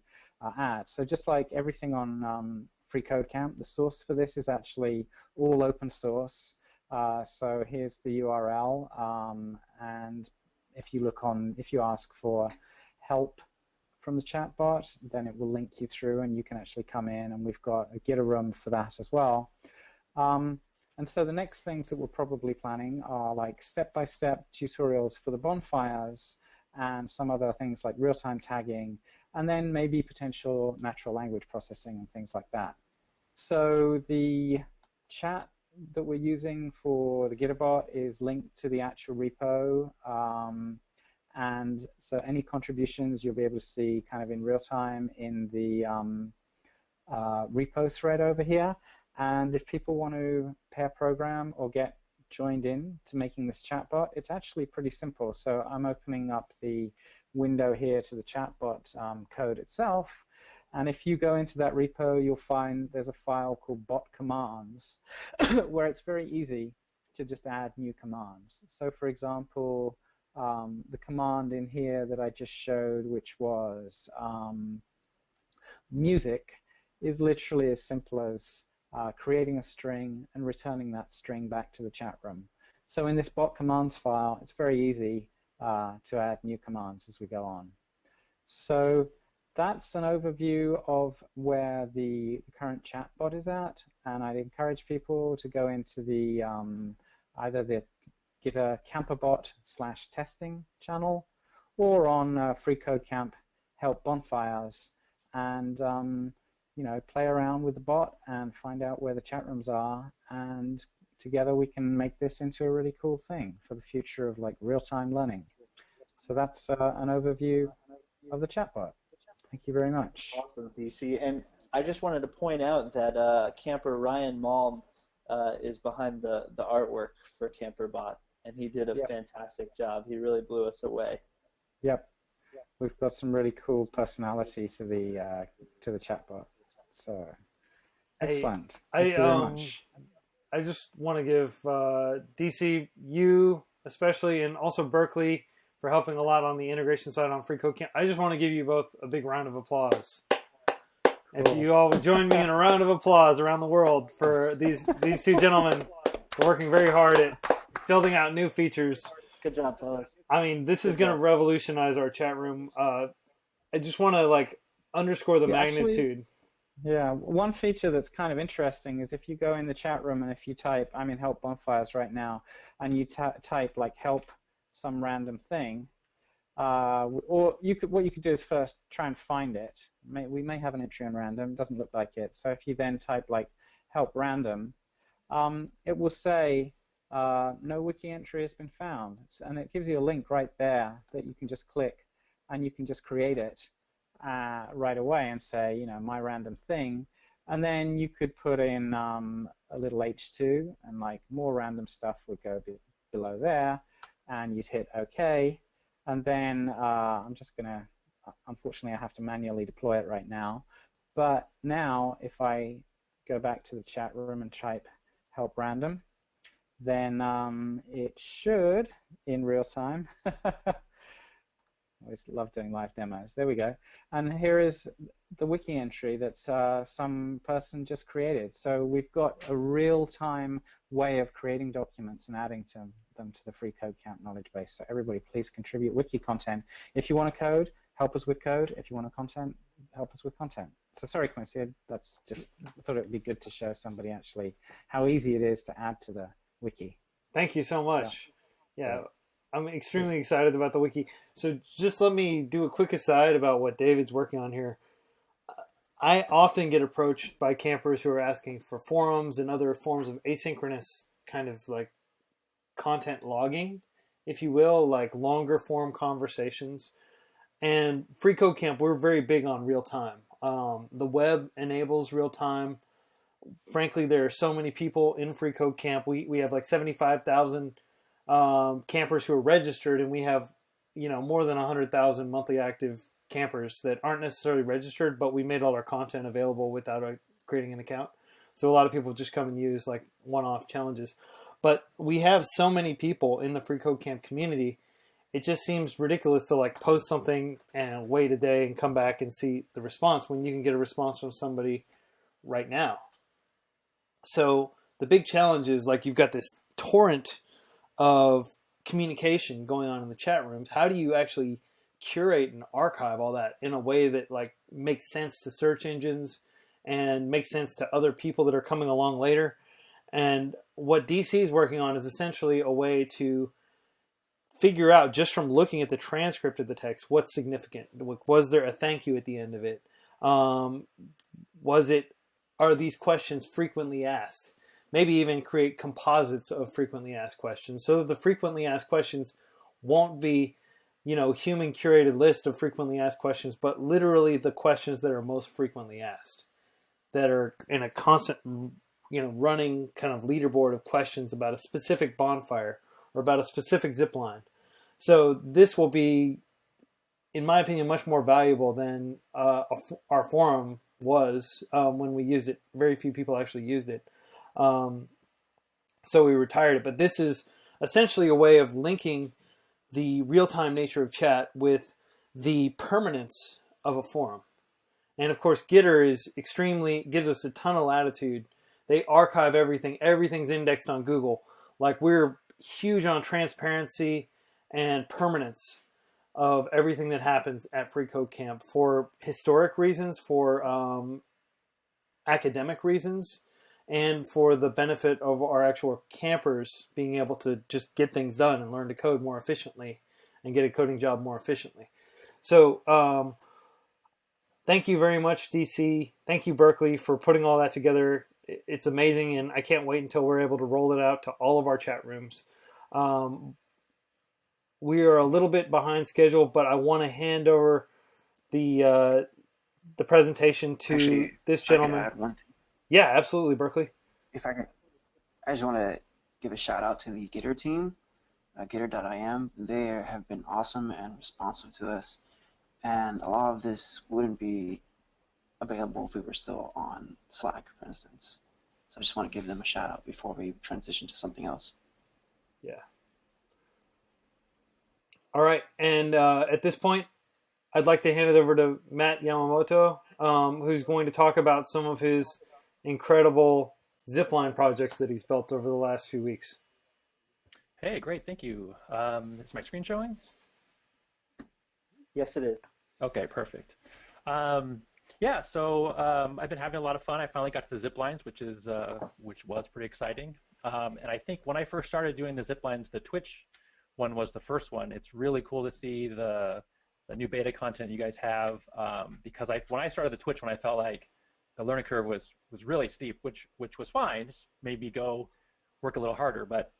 add. So just like everything on FreeCodeCamp, the source for this is actually all open source. So here's the URL, and if you look on, if you ask for help from the chatbot, then it will link you through, and you can actually come in, and we've got a Gator Room for that as well. And so the next things that we're probably planning are like step-by-step tutorials for the bonfires and some other things like real-time tagging, and then maybe potential natural language processing and things like that. So the chat that we're using for the GitterBot is linked to the actual repo, and so any contributions you'll be able to see kind of in real time in the repo thread over here. And if people want to pair program or get joined in to making this chatbot, it's actually pretty simple. So I'm opening up the window here to the chatbot code itself. And if you go into that repo, you'll find there's a file called bot commands where it's very easy to just add new commands. So for example, the command in here that I just showed, which was music, is literally as simple as creating a string and returning that string back to the chat room. So in this bot commands file, it's very easy to add new commands as we go on. So that's an overview of where the current chatbot is at, and I'd encourage people to go into the either the Gator Camperbot/testing channel or on FreeCodeCamp Help Bonfires and you know, play around with the bot and find out where the chat rooms are, and together we can make this into a really cool thing for the future of like real-time learning. So that's an overview of the chatbot. Thank you very much. Awesome, DC. And I just wanted to point out that camper Ryan Malm is behind the artwork for CamperBot, and he did a fantastic job. He really blew us away. Yep. We've got some really cool personality to the chatbot. So excellent. Thank you very much. I just want to give DC, you especially, and also Berkeley for helping a lot on the integration side on FreeCodeCamp. I just want to give you both a big round of applause. Cool. If you all would join me in a round of applause around the world for these two gentlemen working very hard at building out new features. Good job, fellas. I mean, this is going to revolutionize our chat room. I just want to like underscore the magnitude. Yeah, one feature that's kind of interesting is if you go in the chat room and if you type, I'm in Help Bonfires right now, and you type like help some random thing, or what you could do is first try and find it. We may have an entry on random. It doesn't look like it. So if you then type like help random, it will say no wiki entry has been found, and it gives you a link right there that you can just click, and you can just create it right away and say, my random thing, and then you could put in a little h2, and like more random stuff would go below there, and you'd hit OK. And then I'm just going to, unfortunately, I have to manually deploy it right now. But now, if I go back to the chat room and type help random, then it should, in real time, I always love doing live demos. There we go. And here is the wiki entry that some person just created. So we've got a real-time way of creating documents and adding them to the FreeCodeCamp knowledge base. So everybody, please contribute wiki content. If you want to code, help us with code. If you want to content, help us with content. So sorry, Quincy, that's just, I thought it would be good to show somebody actually how easy it is to add to the wiki. Thank you so much. Yeah. I'm extremely excited about the wiki. So just let me do a quick aside about what David's working on here. I often get approached by campers who are asking for forums and other forms of asynchronous kind of like content logging, if you will, like longer form conversations. And FreeCodeCamp, we're very big on real time. The web enables real time. Frankly, there are so many people in FreeCodeCamp. We have like 75,000 campers who are registered, and we have more than 100,000 monthly active campers that aren't necessarily registered, but we made all our content available without creating an account. So a lot of people just come and use like one-off challenges. But we have so many people in the FreeCodeCamp community, it just seems ridiculous to like post something and wait a day and come back and see the response when you can get a response from somebody right now. So the big challenge is like you've got this torrent of communication going on in the chat rooms. How do you actually curate and archive all that in a way that like makes sense to search engines and makes sense to other people that are coming along later? And what DC is working on is essentially a way to figure out, just from looking at the transcript of the text, what's significant. Was there a thank you at the end of it? Are these questions frequently asked? Maybe even create composites of frequently asked questions so that the frequently asked questions won't be, human curated list of frequently asked questions, but literally the questions that are most frequently asked, that are in a constant, running kind of leaderboard of questions about a specific bonfire or about a specific zipline. So this will be, in my opinion, much more valuable than our forum was when we used it. Very few people actually used it. So we retired it. But this is essentially a way of linking the real-time nature of chat with the permanence of a forum. And of course, Gator gives us a ton of latitude. They archive everything. Everything's indexed on Google. Like, we're huge on transparency and permanence of everything that happens at FreeCodeCamp for historic reasons, for academic reasons, and for the benefit of our actual campers being able to just get things done and learn to code more efficiently and get a coding job more efficiently. So thank you very much, DC. Thank you, Berkeley, for putting all that together. It's amazing, and I can't wait until we're able to roll it out to all of our chat rooms. We are a little bit behind schedule, but I want to hand over the presentation to this gentleman. I could add one thing. Yeah, absolutely, Berkeley. If I can, I just want to give a shout out to the Gator team, Gator.im. They have been awesome and responsive to us, and a lot of this wouldn't be available if we were still on Slack, for instance. So I just want to give them a shout out before we transition to something else. Yeah. All right, and at this point, I'd like to hand it over to Matt Yamamoto, who's going to talk about some of his incredible zipline projects that he's built over the last few weeks. Hey, great, thank you. Is my screen showing? Yes, it is. Okay, perfect. Yeah, so I've been having a lot of fun. I finally got to the ziplines, which was pretty exciting. And I think when I first started doing the ziplines, the Twitch one was the first one. It's really cool to see the new beta content you guys have, because when I started the Twitch, when I felt like the learning curve was really steep, which was fine. Just maybe go work a little harder, but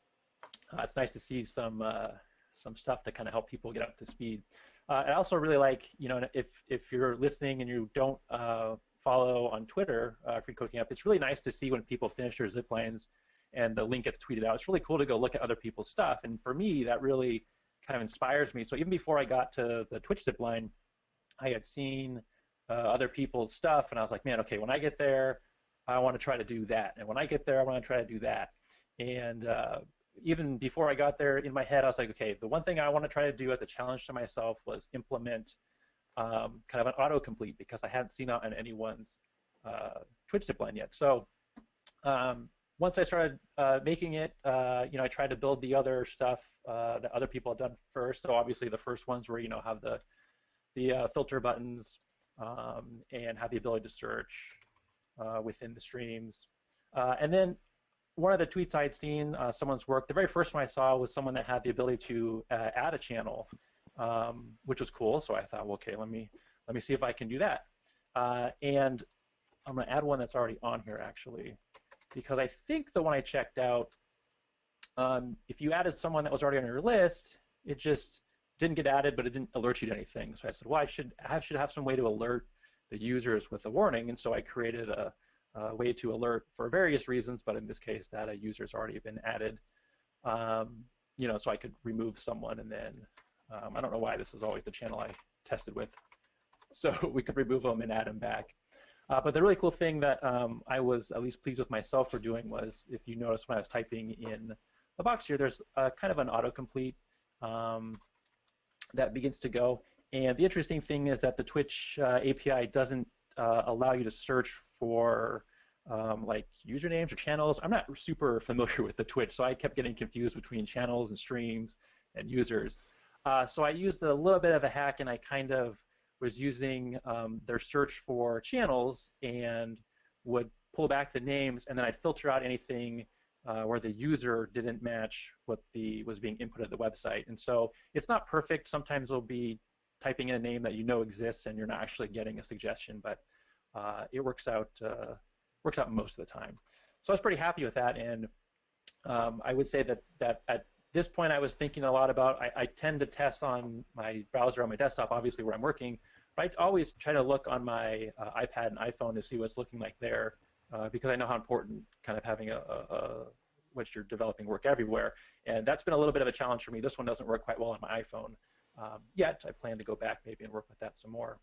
it's nice to see some stuff to kind of help people get up to speed. I also really like, if you're listening and you don't follow on Twitter, freeCodeCamp, it's really nice to see when people finish their ziplines and the link gets tweeted out. It's really cool to go look at other people's stuff, and for me, that really kind of inspires me. So even before I got to the Twitch zipline, I had seen other people's stuff, and I was like, man, okay, when I get there, I want to try to do that, and when I get there, I want to try to do that. And even before I got there, in my head, I was like, okay, the one thing I want to try to do as a challenge to myself was implement kind of an autocomplete, because I hadn't seen that on anyone's Twitch zipline yet. So once I started making it, I tried to build the other stuff that other people had done first. So obviously the first ones were, have the filter buttons and have the ability to search within the streams. And then one of the tweets I had seen someone's work, the very first one I saw was someone that had the ability to add a channel, which was cool. So I thought, well, okay, let me see if I can do that. And I'm going to add one that's already on here, actually, because I think the one I checked out, if you added someone that was already on your list, it just didn't get added, but it didn't alert you to anything. So I said, well, I should have some way to alert the users with a warning, and so I created a way to alert for various reasons, but in this case, that a user's already been added. So I could remove someone, and then I don't know why this is always the channel I tested with, so we could remove them and add them back. But the really cool thing that I was at least pleased with myself for doing was, if you notice when I was typing in the box here, there's kind of an autocomplete that begins to go. And the interesting thing is that the Twitch API doesn't allow you to search for like usernames or channels. I'm not super familiar with the Twitch, so I kept getting confused between channels and streams and users. So I used a little bit of a hack, and I kind of was using their search for channels and would pull back the names, and then I'd filter out anything where the user didn't match what was being inputted at the website. And so it's not perfect. Sometimes it'll be typing in a name that you know exists and you're not actually getting a suggestion, but it works out most of the time. So I was pretty happy with that, and I would say that at this point I was thinking a lot about, I tend to test on my browser on my desktop, obviously where I'm working, but I always try to look on my iPad and iPhone to see what's looking like there, because I know how important kind of having what you're developing work everywhere, and that's been a little bit of a challenge for me. This one doesn't work quite well on my iPhone yet. I plan to go back maybe and work with that some more.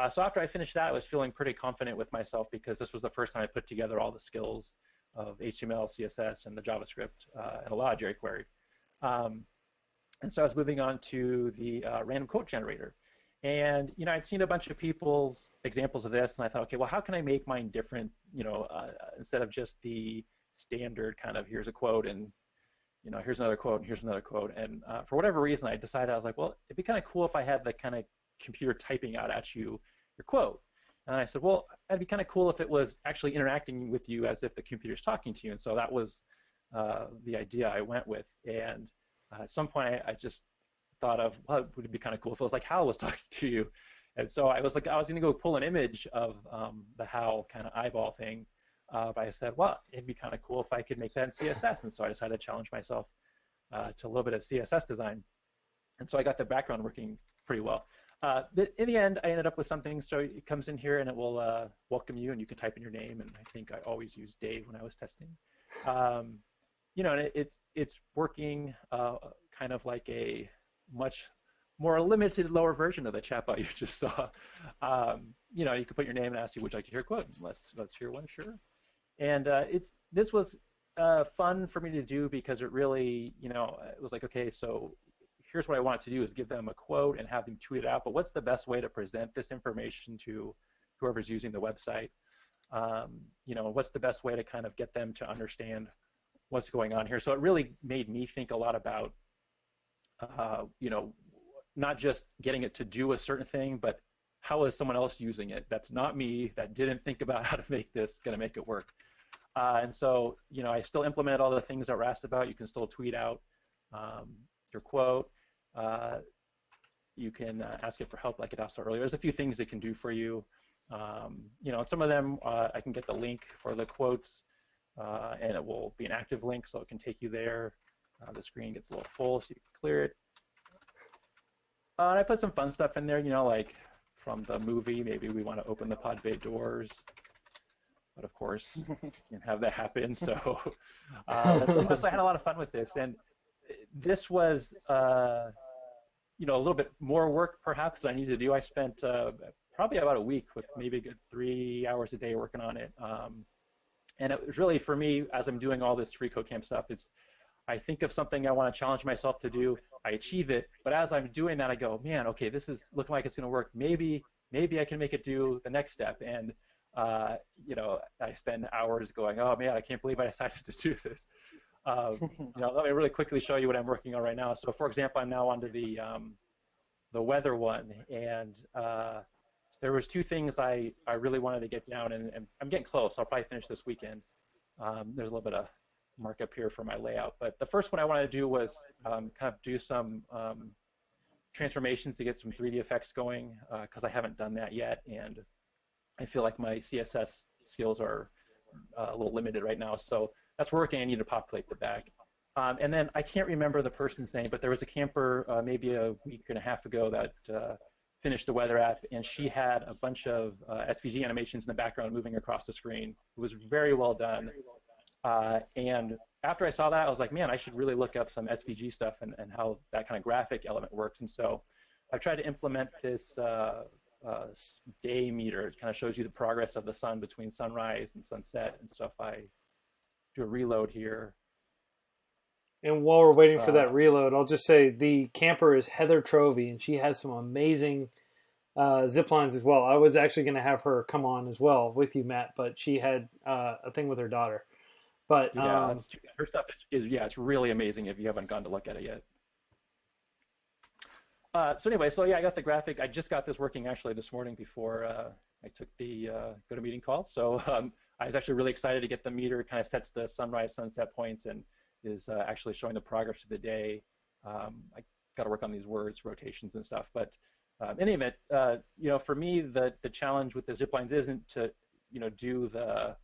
So after I finished that, I was feeling pretty confident with myself, because this was the first time I put together all the skills of HTML, CSS, and the JavaScript and a lot of jQuery. And so I was moving on to the random quote generator. And I'd seen a bunch of people's examples of this, and I thought, okay, well, how can I make mine different? Instead of just the standard kind of here's a quote and here's another quote and here's another quote. And for whatever reason, I decided, I was like, well, it'd be kind of cool if I had the kind of computer typing out at you your quote. And I said, well, it'd be kind of cool if it was actually interacting with you as if the computer's talking to you. And so that was the idea I went with. And at some point, I just thought of, well, would it be kind of cool if it was like Hal was talking to you? And so I was like, I was going to go pull an image of the Hal kind of eyeball thing. But I said, well, it'd be kind of cool if I could make that in CSS. And so I decided to challenge myself to a little bit of CSS design. And so I got the background working pretty well. But in the end, I ended up with something. So it comes in here and it will welcome you, and you can type in your name. And I think I always used Dave when I was testing. And it's working kind of like a much more limited, lower version of the chatbot you just saw. You can put your name and ask you, would you like to hear a quote? Let's hear one, sure. And this was fun for me to do, because it really, it was like, okay, so here's what I want to do is give them a quote and have them tweet it out, but what's the best way to present this information to whoever's using the website? What's the best way to kind of get them to understand what's going on here? So it really made me think a lot about, not just getting it to do a certain thing, but how is someone else using it that's not me, that didn't think about how to make this going to make it work. And so, I still implemented all the things that were asked about. You can still tweet out your quote. You can ask it for help, like it asked earlier. There's a few things it can do for you. And some of them, I can get the link for the quotes, and it will be an active link, so it can take you there. The screen gets a little full, so you can clear it. And I put some fun stuff in there, like from the movie. Maybe we want to open the pod bay doors. But of course, you can't have that happen. So, so I had a lot of fun with this. And this was, a little bit more work perhaps than I needed to do. I spent probably about a week with maybe a good 3 hours a day working on it. And it was really, for me, as I'm doing all this FreeCodeCamp stuff, I think of something I want to challenge myself to do, I achieve it, but as I'm doing that, I go, man, okay, this is looking like it's going to work. Maybe I can make it do the next step. And, I spend hours going, oh, man, I can't believe I decided to do this. Let me really quickly show you what I'm working on right now. So, for example, I'm now onto the weather one, and there was two things I really wanted to get down, and I'm getting close. I'll probably finish this weekend. There's a little bit of markup here for my layout, but the first one I wanted to do was kind of do some transformations to get some 3D effects going, because I haven't done that yet, and I feel like my CSS skills are a little limited right now. So that's working. I need to populate the back. And then I can't remember the person's name, but there was a camper maybe a week and a half ago that finished the weather app, and she had a bunch of SVG animations in the background moving across the screen. It was very well done. And after I saw that, I was like, man, I should really look up some SVG stuff and how that kind of graphic element works. And so I've tried to implement this day meter. It kind of shows you the progress of the sun between sunrise and sunset. And so if I do a reload here. And while we're waiting for that reload, I'll just say the camper is Heather Trovey, and she has some amazing zip lines as well. I was actually going to have her come on as well with you, Matt, but she had a thing with her daughter. But yeah, her stuff is it's really amazing if you haven't gone to look at it yet. So anyway, I got the graphic. I just got this working actually this morning before I took the GoToMeeting call. So I was actually really excited to get the meter. It kind of sets the sunrise, sunset points, and is actually showing the progress of the day. I got to work on these words, rotations, and stuff. But in any event, for me, the challenge with the zip lines isn't to do the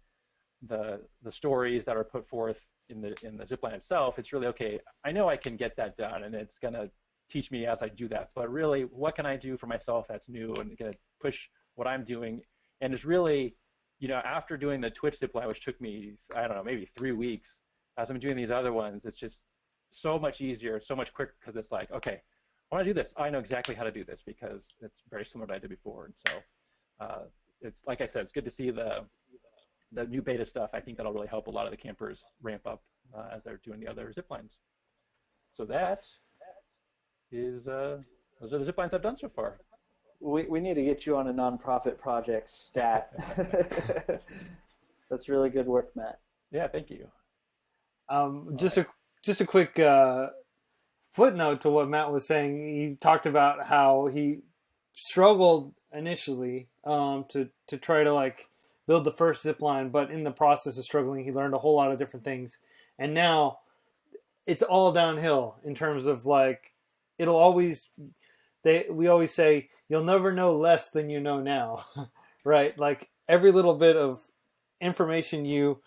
stories that are put forth in the zipline itself. It's really, okay, I know I can get that done, and it's going to teach me as I do that. But really, what can I do for myself that's new and going to push what I'm doing? And it's really, after doing the Twitch zipline, which took me, I don't know, maybe 3 weeks, as I'm doing these other ones, it's just so much easier, so much quicker, because it's like, okay, I want to do this. I know exactly how to do this because it's very similar to what I did before. And so it's, like I said, it's good to see the new beta stuff. I think that'll really help a lot of the campers ramp up as they're doing the other zip lines. So that is, those are the zip lines I've done so far. We need to get you on a nonprofit project stat. That's really good work, Matt. Yeah, thank you. Just a quick footnote to what Matt was saying. He talked about how he struggled initially to try to build the first zip line, but in the process of struggling, he learned a whole lot of different things, and now it's all downhill in terms of it'll always. We always say you'll never know less than you know now, right? Every little bit of information you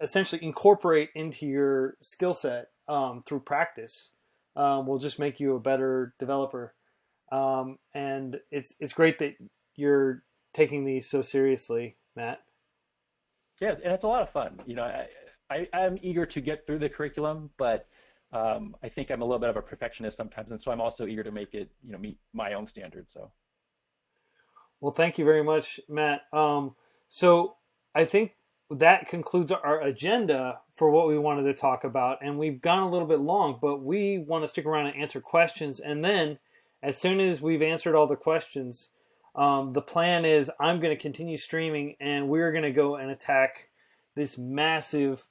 essentially incorporate into your skill set through practice will just make you a better developer. And it's great that you're taking these so seriously, Matt. Yeah, and it's a lot of fun. I'm eager to get through the curriculum, but I think I'm a little bit of a perfectionist sometimes, and so I'm also eager to make it, meet my own standards. So. Well, thank you very much, Matt. So I think that concludes our agenda for what we wanted to talk about, and we've gone a little bit long, but we want to stick around and answer questions, and then as soon as we've answered all the questions, the plan is I'm going to continue streaming, and we're going to go and attack this massive,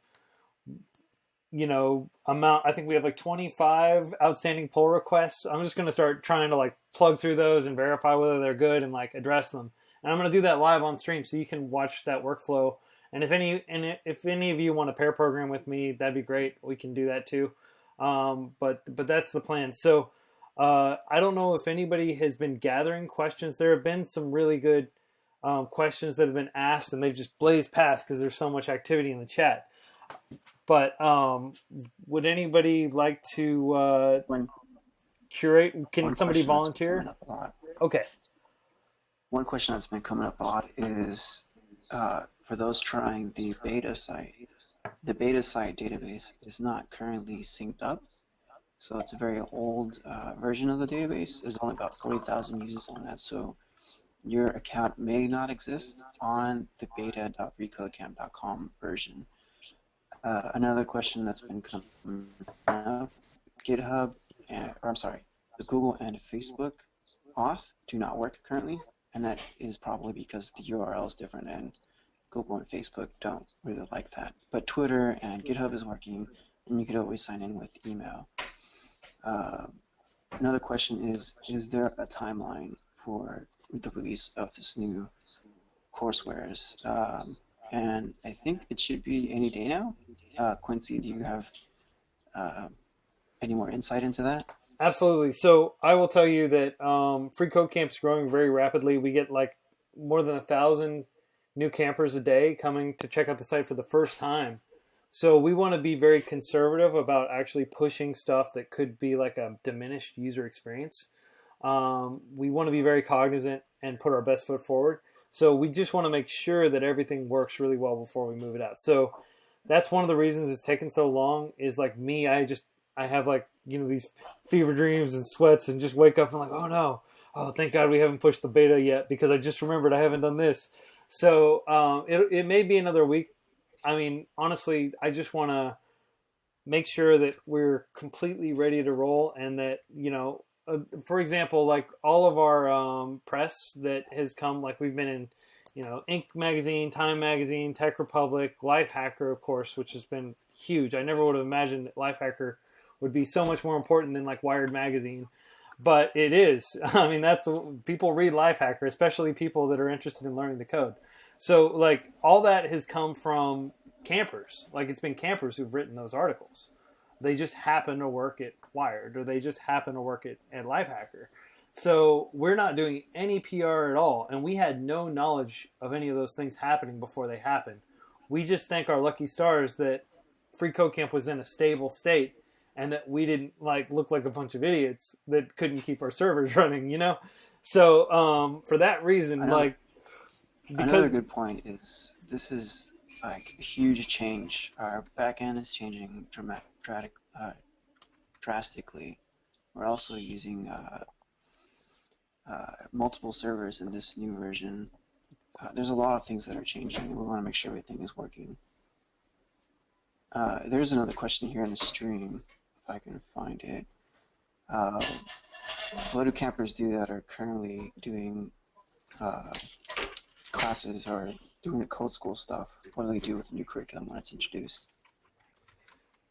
amount. I think we have 25 outstanding pull requests. I'm just going to start trying to plug through those and verify whether they're good and address them, and I'm going to do that live on stream so you can watch that workflow. And if any of you want to pair program with me, that'd be great. We can do that too. But that's the plan. So I don't know if anybody has been gathering questions. There have been some really good questions that have been asked, and they've just blazed past because there's so much activity in the chat. But would anybody like to curate? Can somebody volunteer? Okay. One question that's been coming up a lot is for those trying the beta site database is not currently synced up. So it's a very old version of the database. There's only about 40,000 users on that. So your account may not exist on the beta.freecodecamp.com version. Another question that's been coming up, GitHub, the Google and Facebook auth do not work currently, and that is probably because the URL is different and Google and Facebook don't really like that. But Twitter and GitHub is working, and you could always sign in with email. Another question is there a timeline for the release of this new coursewares? And I think it should be any day now. Quincy, do you have any more insight into that? Absolutely. So I will tell you that FreeCodeCamp is growing very rapidly. We get like more than 1,000 new campers a day coming to check out the site for the first time. So we want to be very conservative about actually pushing stuff that could be like a diminished user experience. We want to be very cognizant and put our best foot forward. So we just want to make sure that everything works really well before we move it out. So that's one of the reasons it's taken so long is like me, I have like, you know, these fever dreams and sweats and just wake up and like, oh no, oh thank God we haven't pushed the beta yet because I just remembered I haven't done this. So it may be another week. I mean, honestly, I just want to make sure that we're completely ready to roll and that, you know, for example, like all of our press that has come, like we've been in, you know, Inc. magazine, Time magazine, Tech Republic, Lifehacker, of course, which has been huge. I never would have imagined that Lifehacker would be so much more important than like Wired magazine, but it is. I mean, that's people read Lifehacker, especially people that are interested in learning the code. So like all that has come from campers. Like it's been campers who've written those articles. They just happen to work at Wired or they just happen to work at Lifehacker. So we're not doing any PR at all. And we had no knowledge of any of those things happening before they happened. We just thank our lucky stars that FreeCodeCamp was in a stable state and that we didn't like look like a bunch of idiots that couldn't keep our servers running, you know? So for that reason, another good point is this is like a huge change. Our backend is changing drastically. We're also using multiple servers in this new version. There's a lot of things that are changing. We want to make sure everything is working. There's another question here in the stream, if I can find it. What do campers do that are currently doing classes or doing the code school stuff? What do they do with the new curriculum when it's introduced?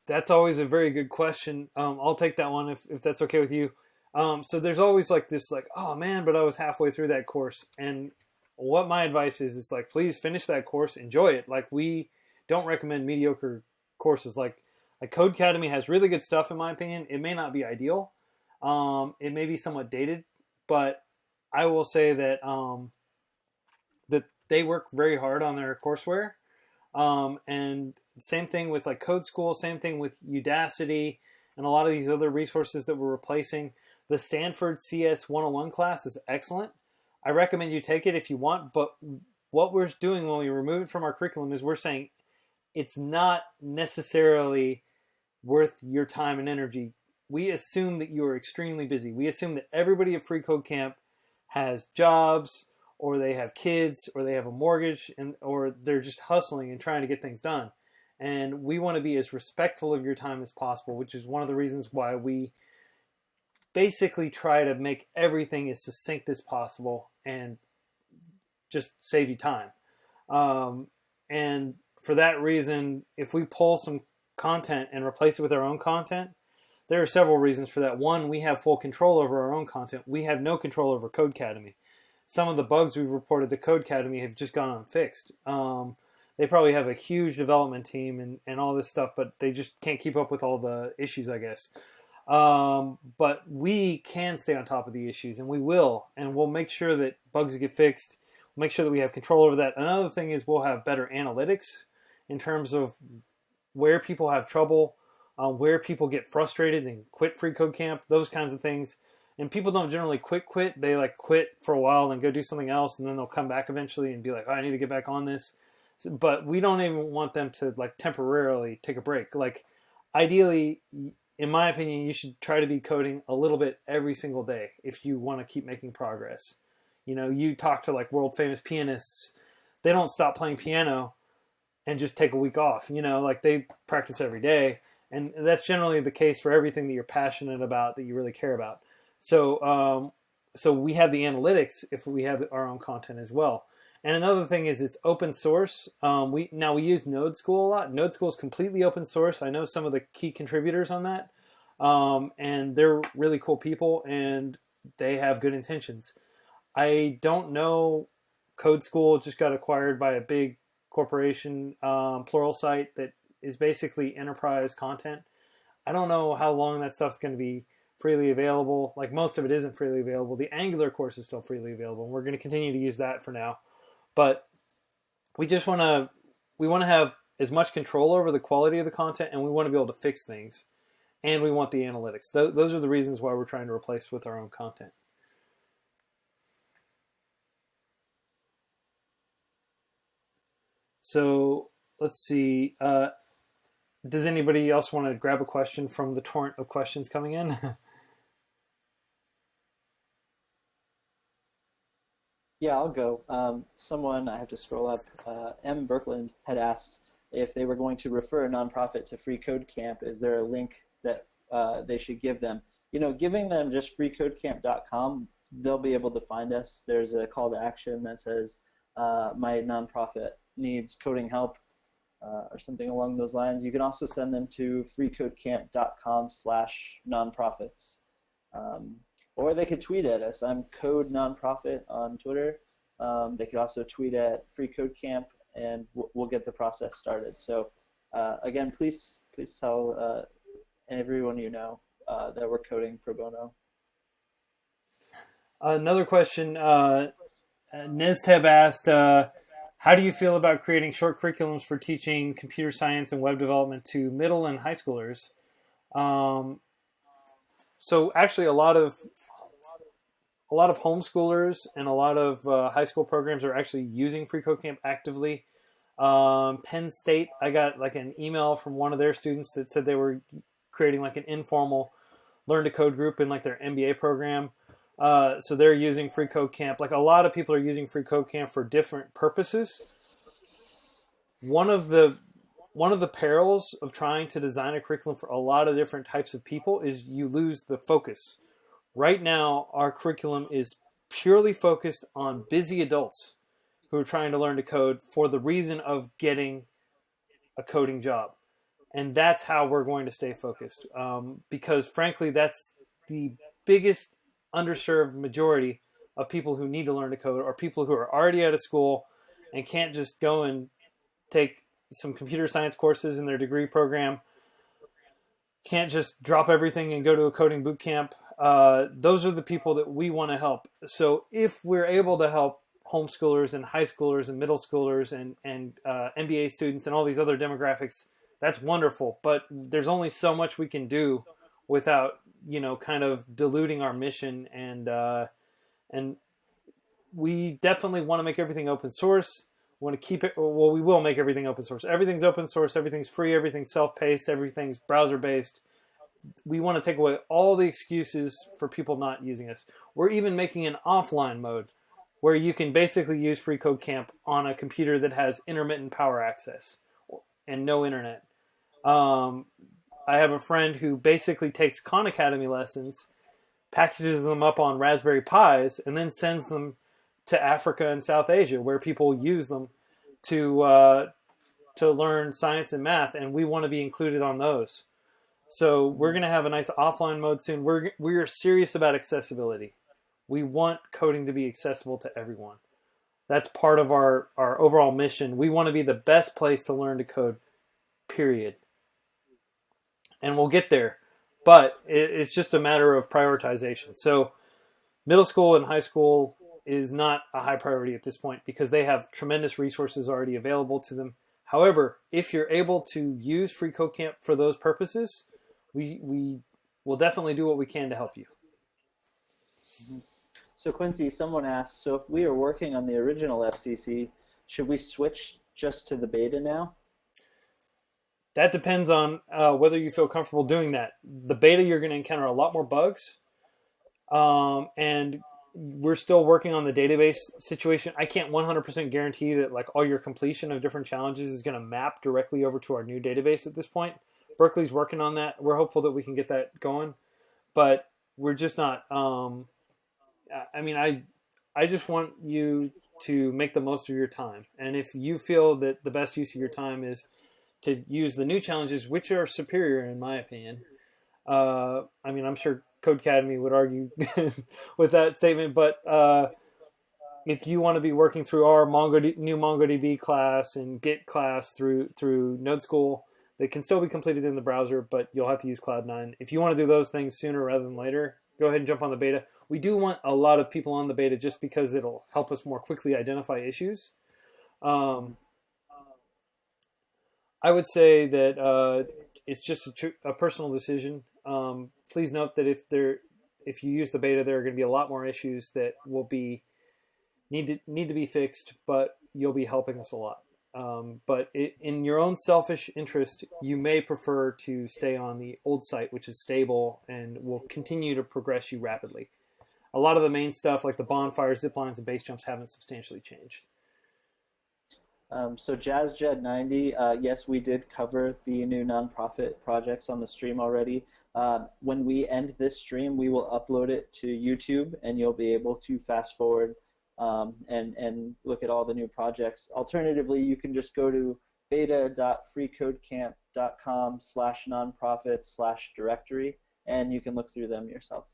That's always a very good question. I'll take that one if that's okay with you. So there's always like this like, oh man, but I was halfway through that course. And what my advice is like, please finish that course, enjoy it. Like we don't recommend mediocre courses. Like Codecademy has really good stuff in my opinion. It may not be ideal. It may be somewhat dated, but I will say that that they work very hard on their courseware. And same thing with like Code School, same thing with Udacity and a lot of these other resources that we're replacing. The Stanford CS 101 class is excellent. I recommend you take it if you want, but what we're doing when we remove it from our curriculum is we're saying it's not necessarily worth your time and energy. We assume that you are extremely busy. We assume that everybody at FreeCodeCamp has jobs, or they have kids, or they have a mortgage, or they're just hustling and trying to get things done. And we want to be as respectful of your time as possible, which is one of the reasons why we basically try to make everything as succinct as possible and just save you time. And for that reason, if we pull some content and replace it with our own content, there are several reasons for that. One, we have full control over our own content. We have no control over Codecademy. Some of the bugs we've reported to Codecademy have just gone unfixed. they probably have a huge development team and all this stuff, but they just can't keep up with all the issues, I guess. But we can stay on top of the issues, and we will, and we'll make sure that bugs get fixed. We'll make sure that we have control over that. Another thing is we'll have better analytics in terms of where people have trouble, where people get frustrated and quit FreeCodeCamp, those kinds of things. And people don't generally quit. They like quit for a while and go do something else, and then they'll come back eventually and be like, oh, I need to get back on this. But we don't even want them to like temporarily take a break. Like ideally, in my opinion, you should try to be coding a little bit every single day if you want to keep making progress. You know, you talk to like world famous pianists, they don't stop playing piano and just take a week off. You know, like they practice every day. And that's generally the case for everything that you're passionate about, that you really care about. So we have the analytics if we have our own content as well. And another thing is it's open source. We use Node School a lot. Node School is completely open source. I know some of the key contributors on that, and they're really cool people, and they have good intentions. I don't know. Code School just got acquired by a big corporation, Pluralsight, that is basically enterprise content. I don't know how long that stuff's going to be freely available. Like most of it isn't freely available. The Angular course is still freely available, and we're going to continue to use that for now. But we just want to have as much control over the quality of the content, and we want to be able to fix things, and we want the analytics. Those are the reasons why we're trying to replace with our own content. So let's see. Does anybody else want to grab a question from the torrent of questions coming in? Yeah, I'll go. Someone, I have to scroll up, M. Berkeley had asked if they were going to refer a nonprofit to FreeCodeCamp. Is there a link that they should give them? You know, giving them just freeCodeCamp.com, they'll be able to find us. There's a call to action that says, my nonprofit needs coding help, or something along those lines. You can also send them to freecodecamp.com/nonprofits. Or they could tweet at us. I'm Code Nonprofit on Twitter. They could also tweet at FreeCodeCamp, and we'll get the process started. So again, please tell everyone you know that we're coding pro bono. Another question, Nezteb asked, how do you feel about creating short curriculums for teaching computer science and web development to middle and high schoolers? So actually a lot of homeschoolers and a lot of high school programs are actually using FreeCodeCamp actively. Penn State, I got like an email from one of their students that said they were creating like an informal learn to code group in like their MBA program. So they're using FreeCodeCamp. Like a lot of people are using FreeCodeCamp for different purposes. One of the perils of trying to design a curriculum for a lot of different types of people is you lose the focus. Right now, our curriculum is purely focused on busy adults who are trying to learn to code for the reason of getting a coding job. And that's how we're going to stay focused. Because frankly, that's the biggest underserved majority of people who need to learn to code, are people who are already out of school and can't just go and take some computer science courses in their degree program, can't just drop everything and go to a coding boot camp. Those are the people that we want to help. So if we're able to help homeschoolers and high schoolers and middle schoolers and MBA students and all these other demographics, that's wonderful. But there's only so much we can do without, kind of diluting our mission. And we definitely want to make everything open source. We want to keep it, well, we will make everything open source. Everything's open source, everything's free, everything's self-paced, everything's browser-based. We want to take away all the excuses for people not using us. We're even making an offline mode where you can basically use FreeCodeCamp on a computer that has intermittent power access and no internet. I have a friend who basically takes Khan Academy lessons, packages them up on Raspberry Pis, and then sends them to Africa and South Asia, where people use them to learn science and math, and we want to be included on those. So we're going to have a nice offline mode soon. We are serious about accessibility. We want coding to be accessible to everyone. That's part of our overall mission. We want to be the best place to learn to code, period. And we'll get there. But it's just a matter of prioritization. So middle school and high school is not a high priority at this point because they have tremendous resources already available to them. However, if you're able to use FreeCodeCamp for those purposes, we will definitely do what we can to help you. So Quincy, someone asked, so if we are working on the original FCC, should we switch just to the beta now? That depends on whether you feel comfortable doing that. The beta, you're going to encounter a lot more bugs. And we're still working on the database situation. I can't 100% guarantee that like all your completion of different challenges is going to map directly over to our new database at this point. Berkeley's working on that. We're hopeful that we can get that going, but we're just not. I mean, I just want you to make the most of your time. And if you feel that the best use of your time is to use the new challenges, which are superior in my opinion. I mean, I'm sure Codecademy would argue with that statement, but if you want to be working through our new MongoDB class and Git class through Node School, they can still be completed in the browser, but you'll have to use Cloud9. If you want to do those things sooner rather than later, go ahead and jump on the beta. We do want a lot of people on the beta just because it'll help us more quickly identify issues. I would say that it's just a personal decision. Please note that if you use the beta, there are going to be a lot more issues that will need to be fixed, but you'll be helping us a lot. But in your own selfish interest, you may prefer to stay on the old site, which is stable and will continue to progress you rapidly. A lot of the main stuff, like the bonfires, ziplines, and base jumps, haven't substantially changed. So JazzJed90, yes, we did cover the new nonprofit projects on the stream already. When we end this stream, we will upload it to YouTube, and you'll be able to fast forward and look at all the new projects. Alternatively, you can just go to beta.freecodecamp.com/nonprofit/directory, and you can look through them yourself.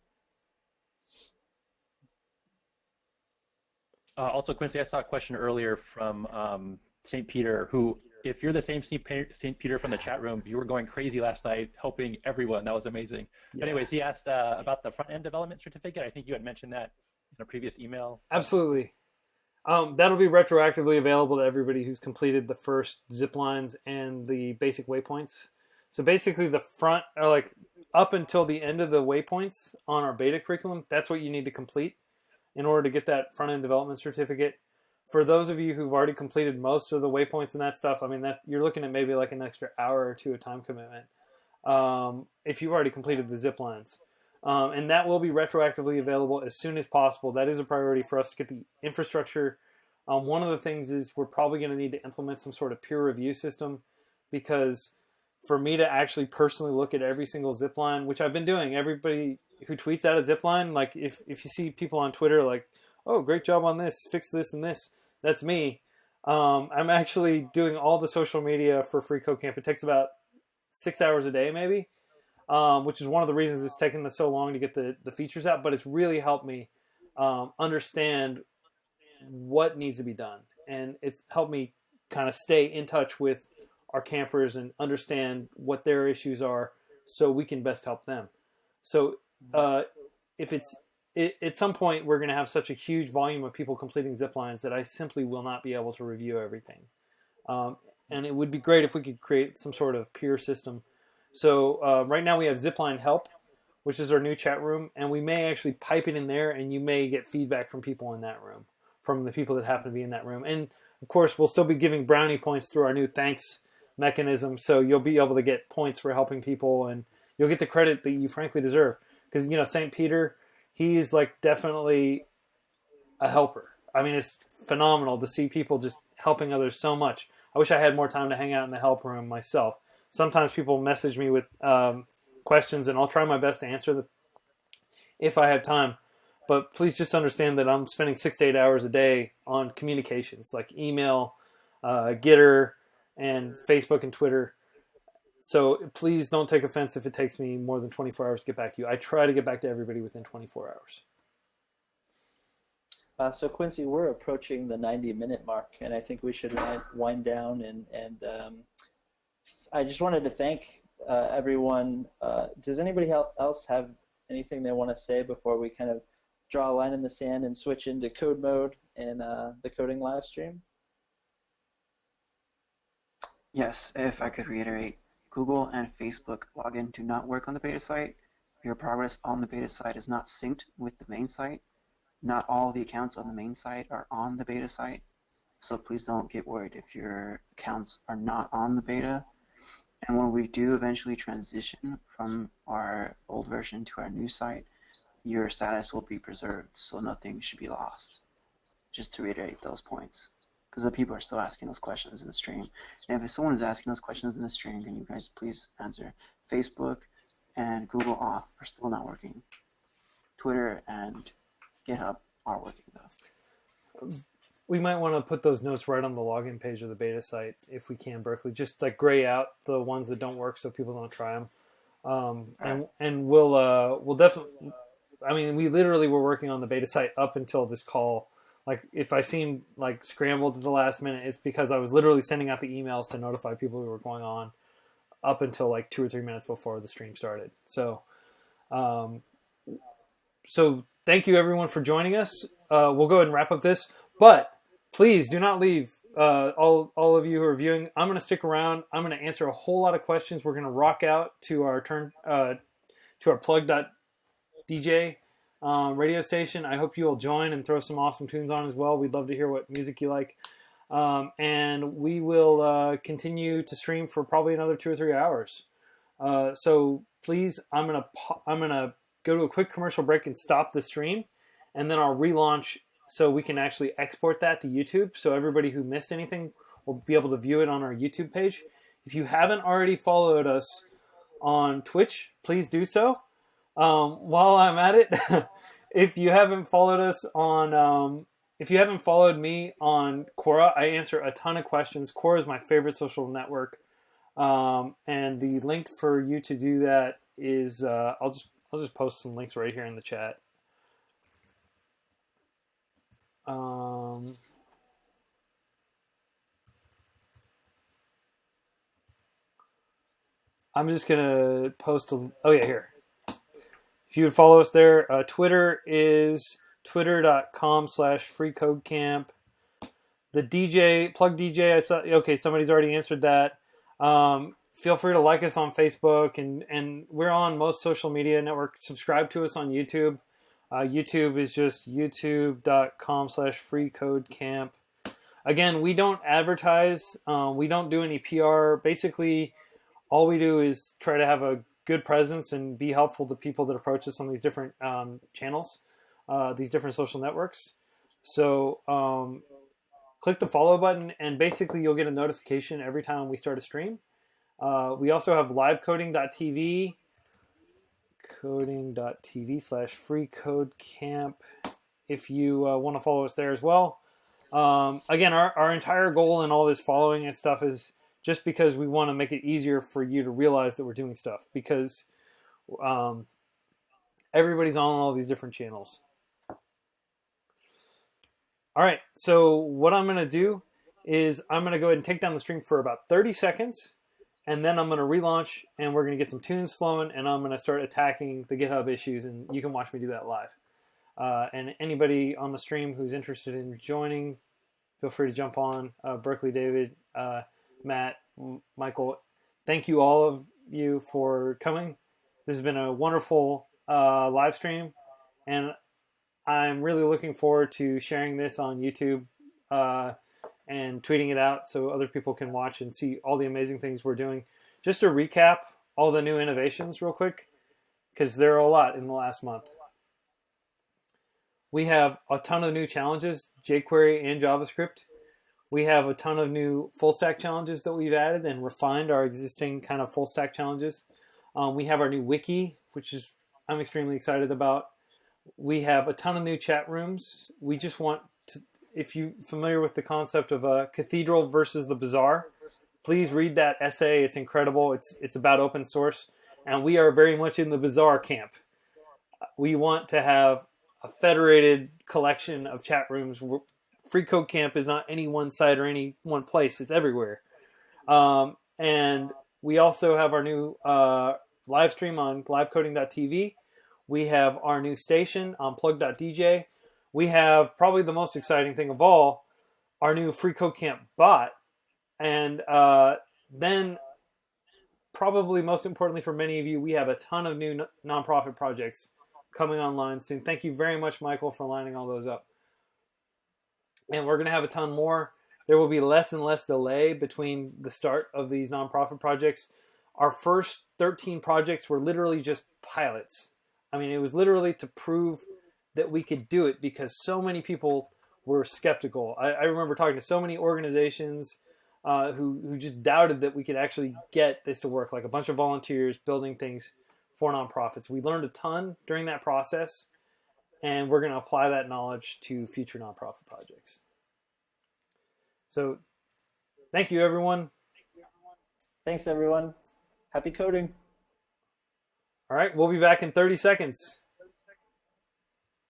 Also, Quincy, I saw a question earlier from St. Peter, who, if you're the same St. Peter from the chat room, you were going crazy last night helping everyone. That was amazing. Yeah. Anyways, he asked about the front-end development certificate. I think you had mentioned that in a previous email. Absolutely. That'll be retroactively available to everybody who's completed the first zip lines and the basic waypoints. So basically the front, or like up until the end of the waypoints on our beta curriculum, that's what you need to complete in order to get that front-end development certificate. For those of you who've already completed most of the waypoints and that stuff, I mean, you're looking at maybe like an extra hour or two of time commitment if you've already completed the zip lines. And that will be retroactively available as soon as possible. That is a priority for us to get the infrastructure. One of the things is we're probably going to need to implement some sort of peer review system, because for me to actually personally look at every single zip line, which I've been doing, everybody who tweets out a zip line, like if you see people on Twitter like, oh, great job on this, fix this and this, that's me. I'm actually doing all the social media for FreeCodeCamp. It takes about 6 hours a day maybe, which is one of the reasons it's taken us so long to get the features out, but it's really helped me understand what needs to be done. And it's helped me kind of stay in touch with our campers and understand what their issues are so we can best help them. So if at some point we're going to have such a huge volume of people completing zip lines that I simply will not be able to review everything. And it would be great if we could create some sort of peer system. So right now we have Zipline Help, which is our new chat room, and we may actually pipe it in there, and you may get feedback from people in that room, from the people that happen to be in that room. And of course, we'll still be giving brownie points through our new thanks mechanism, so you'll be able to get points for helping people, and you'll get the credit that you frankly deserve. Because, you know, St. Peter, he's like definitely a helper. I mean, it's phenomenal to see people just helping others so much. I wish I had more time to hang out in the help room myself. Sometimes people message me with questions, and I'll try my best to answer them if I have time. But please just understand that I'm spending 6 to 8 hours a day on communications, like email, Gator, and Facebook and Twitter. So please don't take offense if it takes me more than 24 hours to get back to you. I try to get back to everybody within 24 hours. So Quincy, we're approaching the 90-minute mark, and I think we should wind down. And I just wanted to thank everyone. Does anybody else have anything they want to say before we kind of draw a line in the sand and switch into code mode and the coding live stream? Yes, if I could reiterate, Google and Facebook login do not work on the beta site. Your progress on the beta site is not synced with the main site. Not all the accounts on the main site are on the beta site, so please don't get worried if your accounts are not on the beta. And when we do eventually transition from our old version to our new site, your status will be preserved, so nothing should be lost. Just to reiterate those points, because the people are still asking those questions in the stream. And if someone is asking those questions in the stream, can you guys please answer? Facebook and Google Auth are still not working. Twitter and GitHub are working though. We might want to put those notes right on the login page of the beta site if we can, Berkeley. Just like gray out the ones that don't work so people don't try them. And we'll definitely. I mean, we literally were working on the beta site up until this call. Like, if I seemed like scrambled at the last minute, it's because I was literally sending out the emails to notify people who were going on up until like 2 or 3 minutes before the stream started. So, thank you everyone for joining us. We'll go ahead and wrap up this, but please do not leave. All of you who are viewing, I'm going to stick around. I'm going to answer a whole lot of questions. We're going to rock out to our plug.dj radio station. I hope you'll join and throw some awesome tunes on as well. We'd love to hear what music you like. And we will continue to stream for probably another 2 or 3 hours. So please, I'm gonna go to a quick commercial break and stop the stream, and then I'll relaunch so we can actually export that to YouTube. So everybody who missed anything will be able to view it on our YouTube page. If you haven't already followed us on Twitch, please do so. While I'm at it, if you haven't followed us on, if you haven't followed me on Quora, I answer a ton of questions. Quora is my favorite social network, and the link for you to do that is I'll just post some links right here in the chat. I'm just gonna post oh yeah, here. If you would follow us there, Twitter is twitter.com/freecodecamp. The DJ, plug DJ, I saw, okay, somebody's already answered that. Feel free to like us on Facebook, and we're on most social media networks. Subscribe to us on YouTube. YouTube is just youtube.com/freecodecamp. Again, we don't advertise. We don't do any PR. Basically, all we do is try to have a good presence and be helpful to people that approach us on these different channels, these different social networks. So click the follow button, and basically you'll get a notification every time we start a stream. We also have livecoding.tv, coding.tv/freecodecamp if you want to follow us there as well. Again, our entire goal in all this following and stuff is just because we want to make it easier for you to realize that we're doing stuff, because everybody's on all these different channels. All right, so what I'm going to do is I'm going to go ahead and take down the stream for about 30 seconds, and then I'm going to relaunch, and we're going to get some tunes flowing, and I'm going to start attacking the GitHub issues, and you can watch me do that live. And anybody on the stream who's interested in joining, feel free to jump on. Berkeley, David, Matt, Michael, thank you all of you for coming. This has been a wonderful live stream, and I'm really looking forward to sharing this on YouTube and tweeting it out so other people can watch and see all the amazing things we're doing. Just to recap all the new innovations real quick, because there are a lot in the last month. We have a ton of new challenges, jQuery and JavaScript. We have a ton of new full stack challenges that we've added and refined our existing kind of full stack challenges. We have our new Wiki, which is I'm extremely excited about. We have a ton of new chat rooms. We just want to, if you're familiar with the concept of a cathedral versus the bazaar, please read that essay. It's incredible. It's about open source, and we are very much in the bazaar camp. We want to have a federated collection of chat rooms. Free Code Camp is not any one site or any one place. It's everywhere. And we also have our new live stream on livecoding.tv. We have our new station on plug.dj. We have probably the most exciting thing of all, our new FreeCodeCamp bot. And then probably most importantly for many of you, we have a ton of new nonprofit projects coming online soon. Thank you very much, Michael, for lining all those up. And we're going to have a ton more. There will be less and less delay between the start of these nonprofit projects. Our first 13 projects were literally just pilots. I mean, it was literally to prove that we could do it because so many people were skeptical. I remember talking to so many organizations who just doubted that we could actually get this to work, like a bunch of volunteers building things for nonprofits. We learned a ton during that process, and we're going to apply that knowledge to future nonprofit projects. So thank you, everyone. Thanks, everyone. Happy coding. All right, we'll be back in 30 seconds.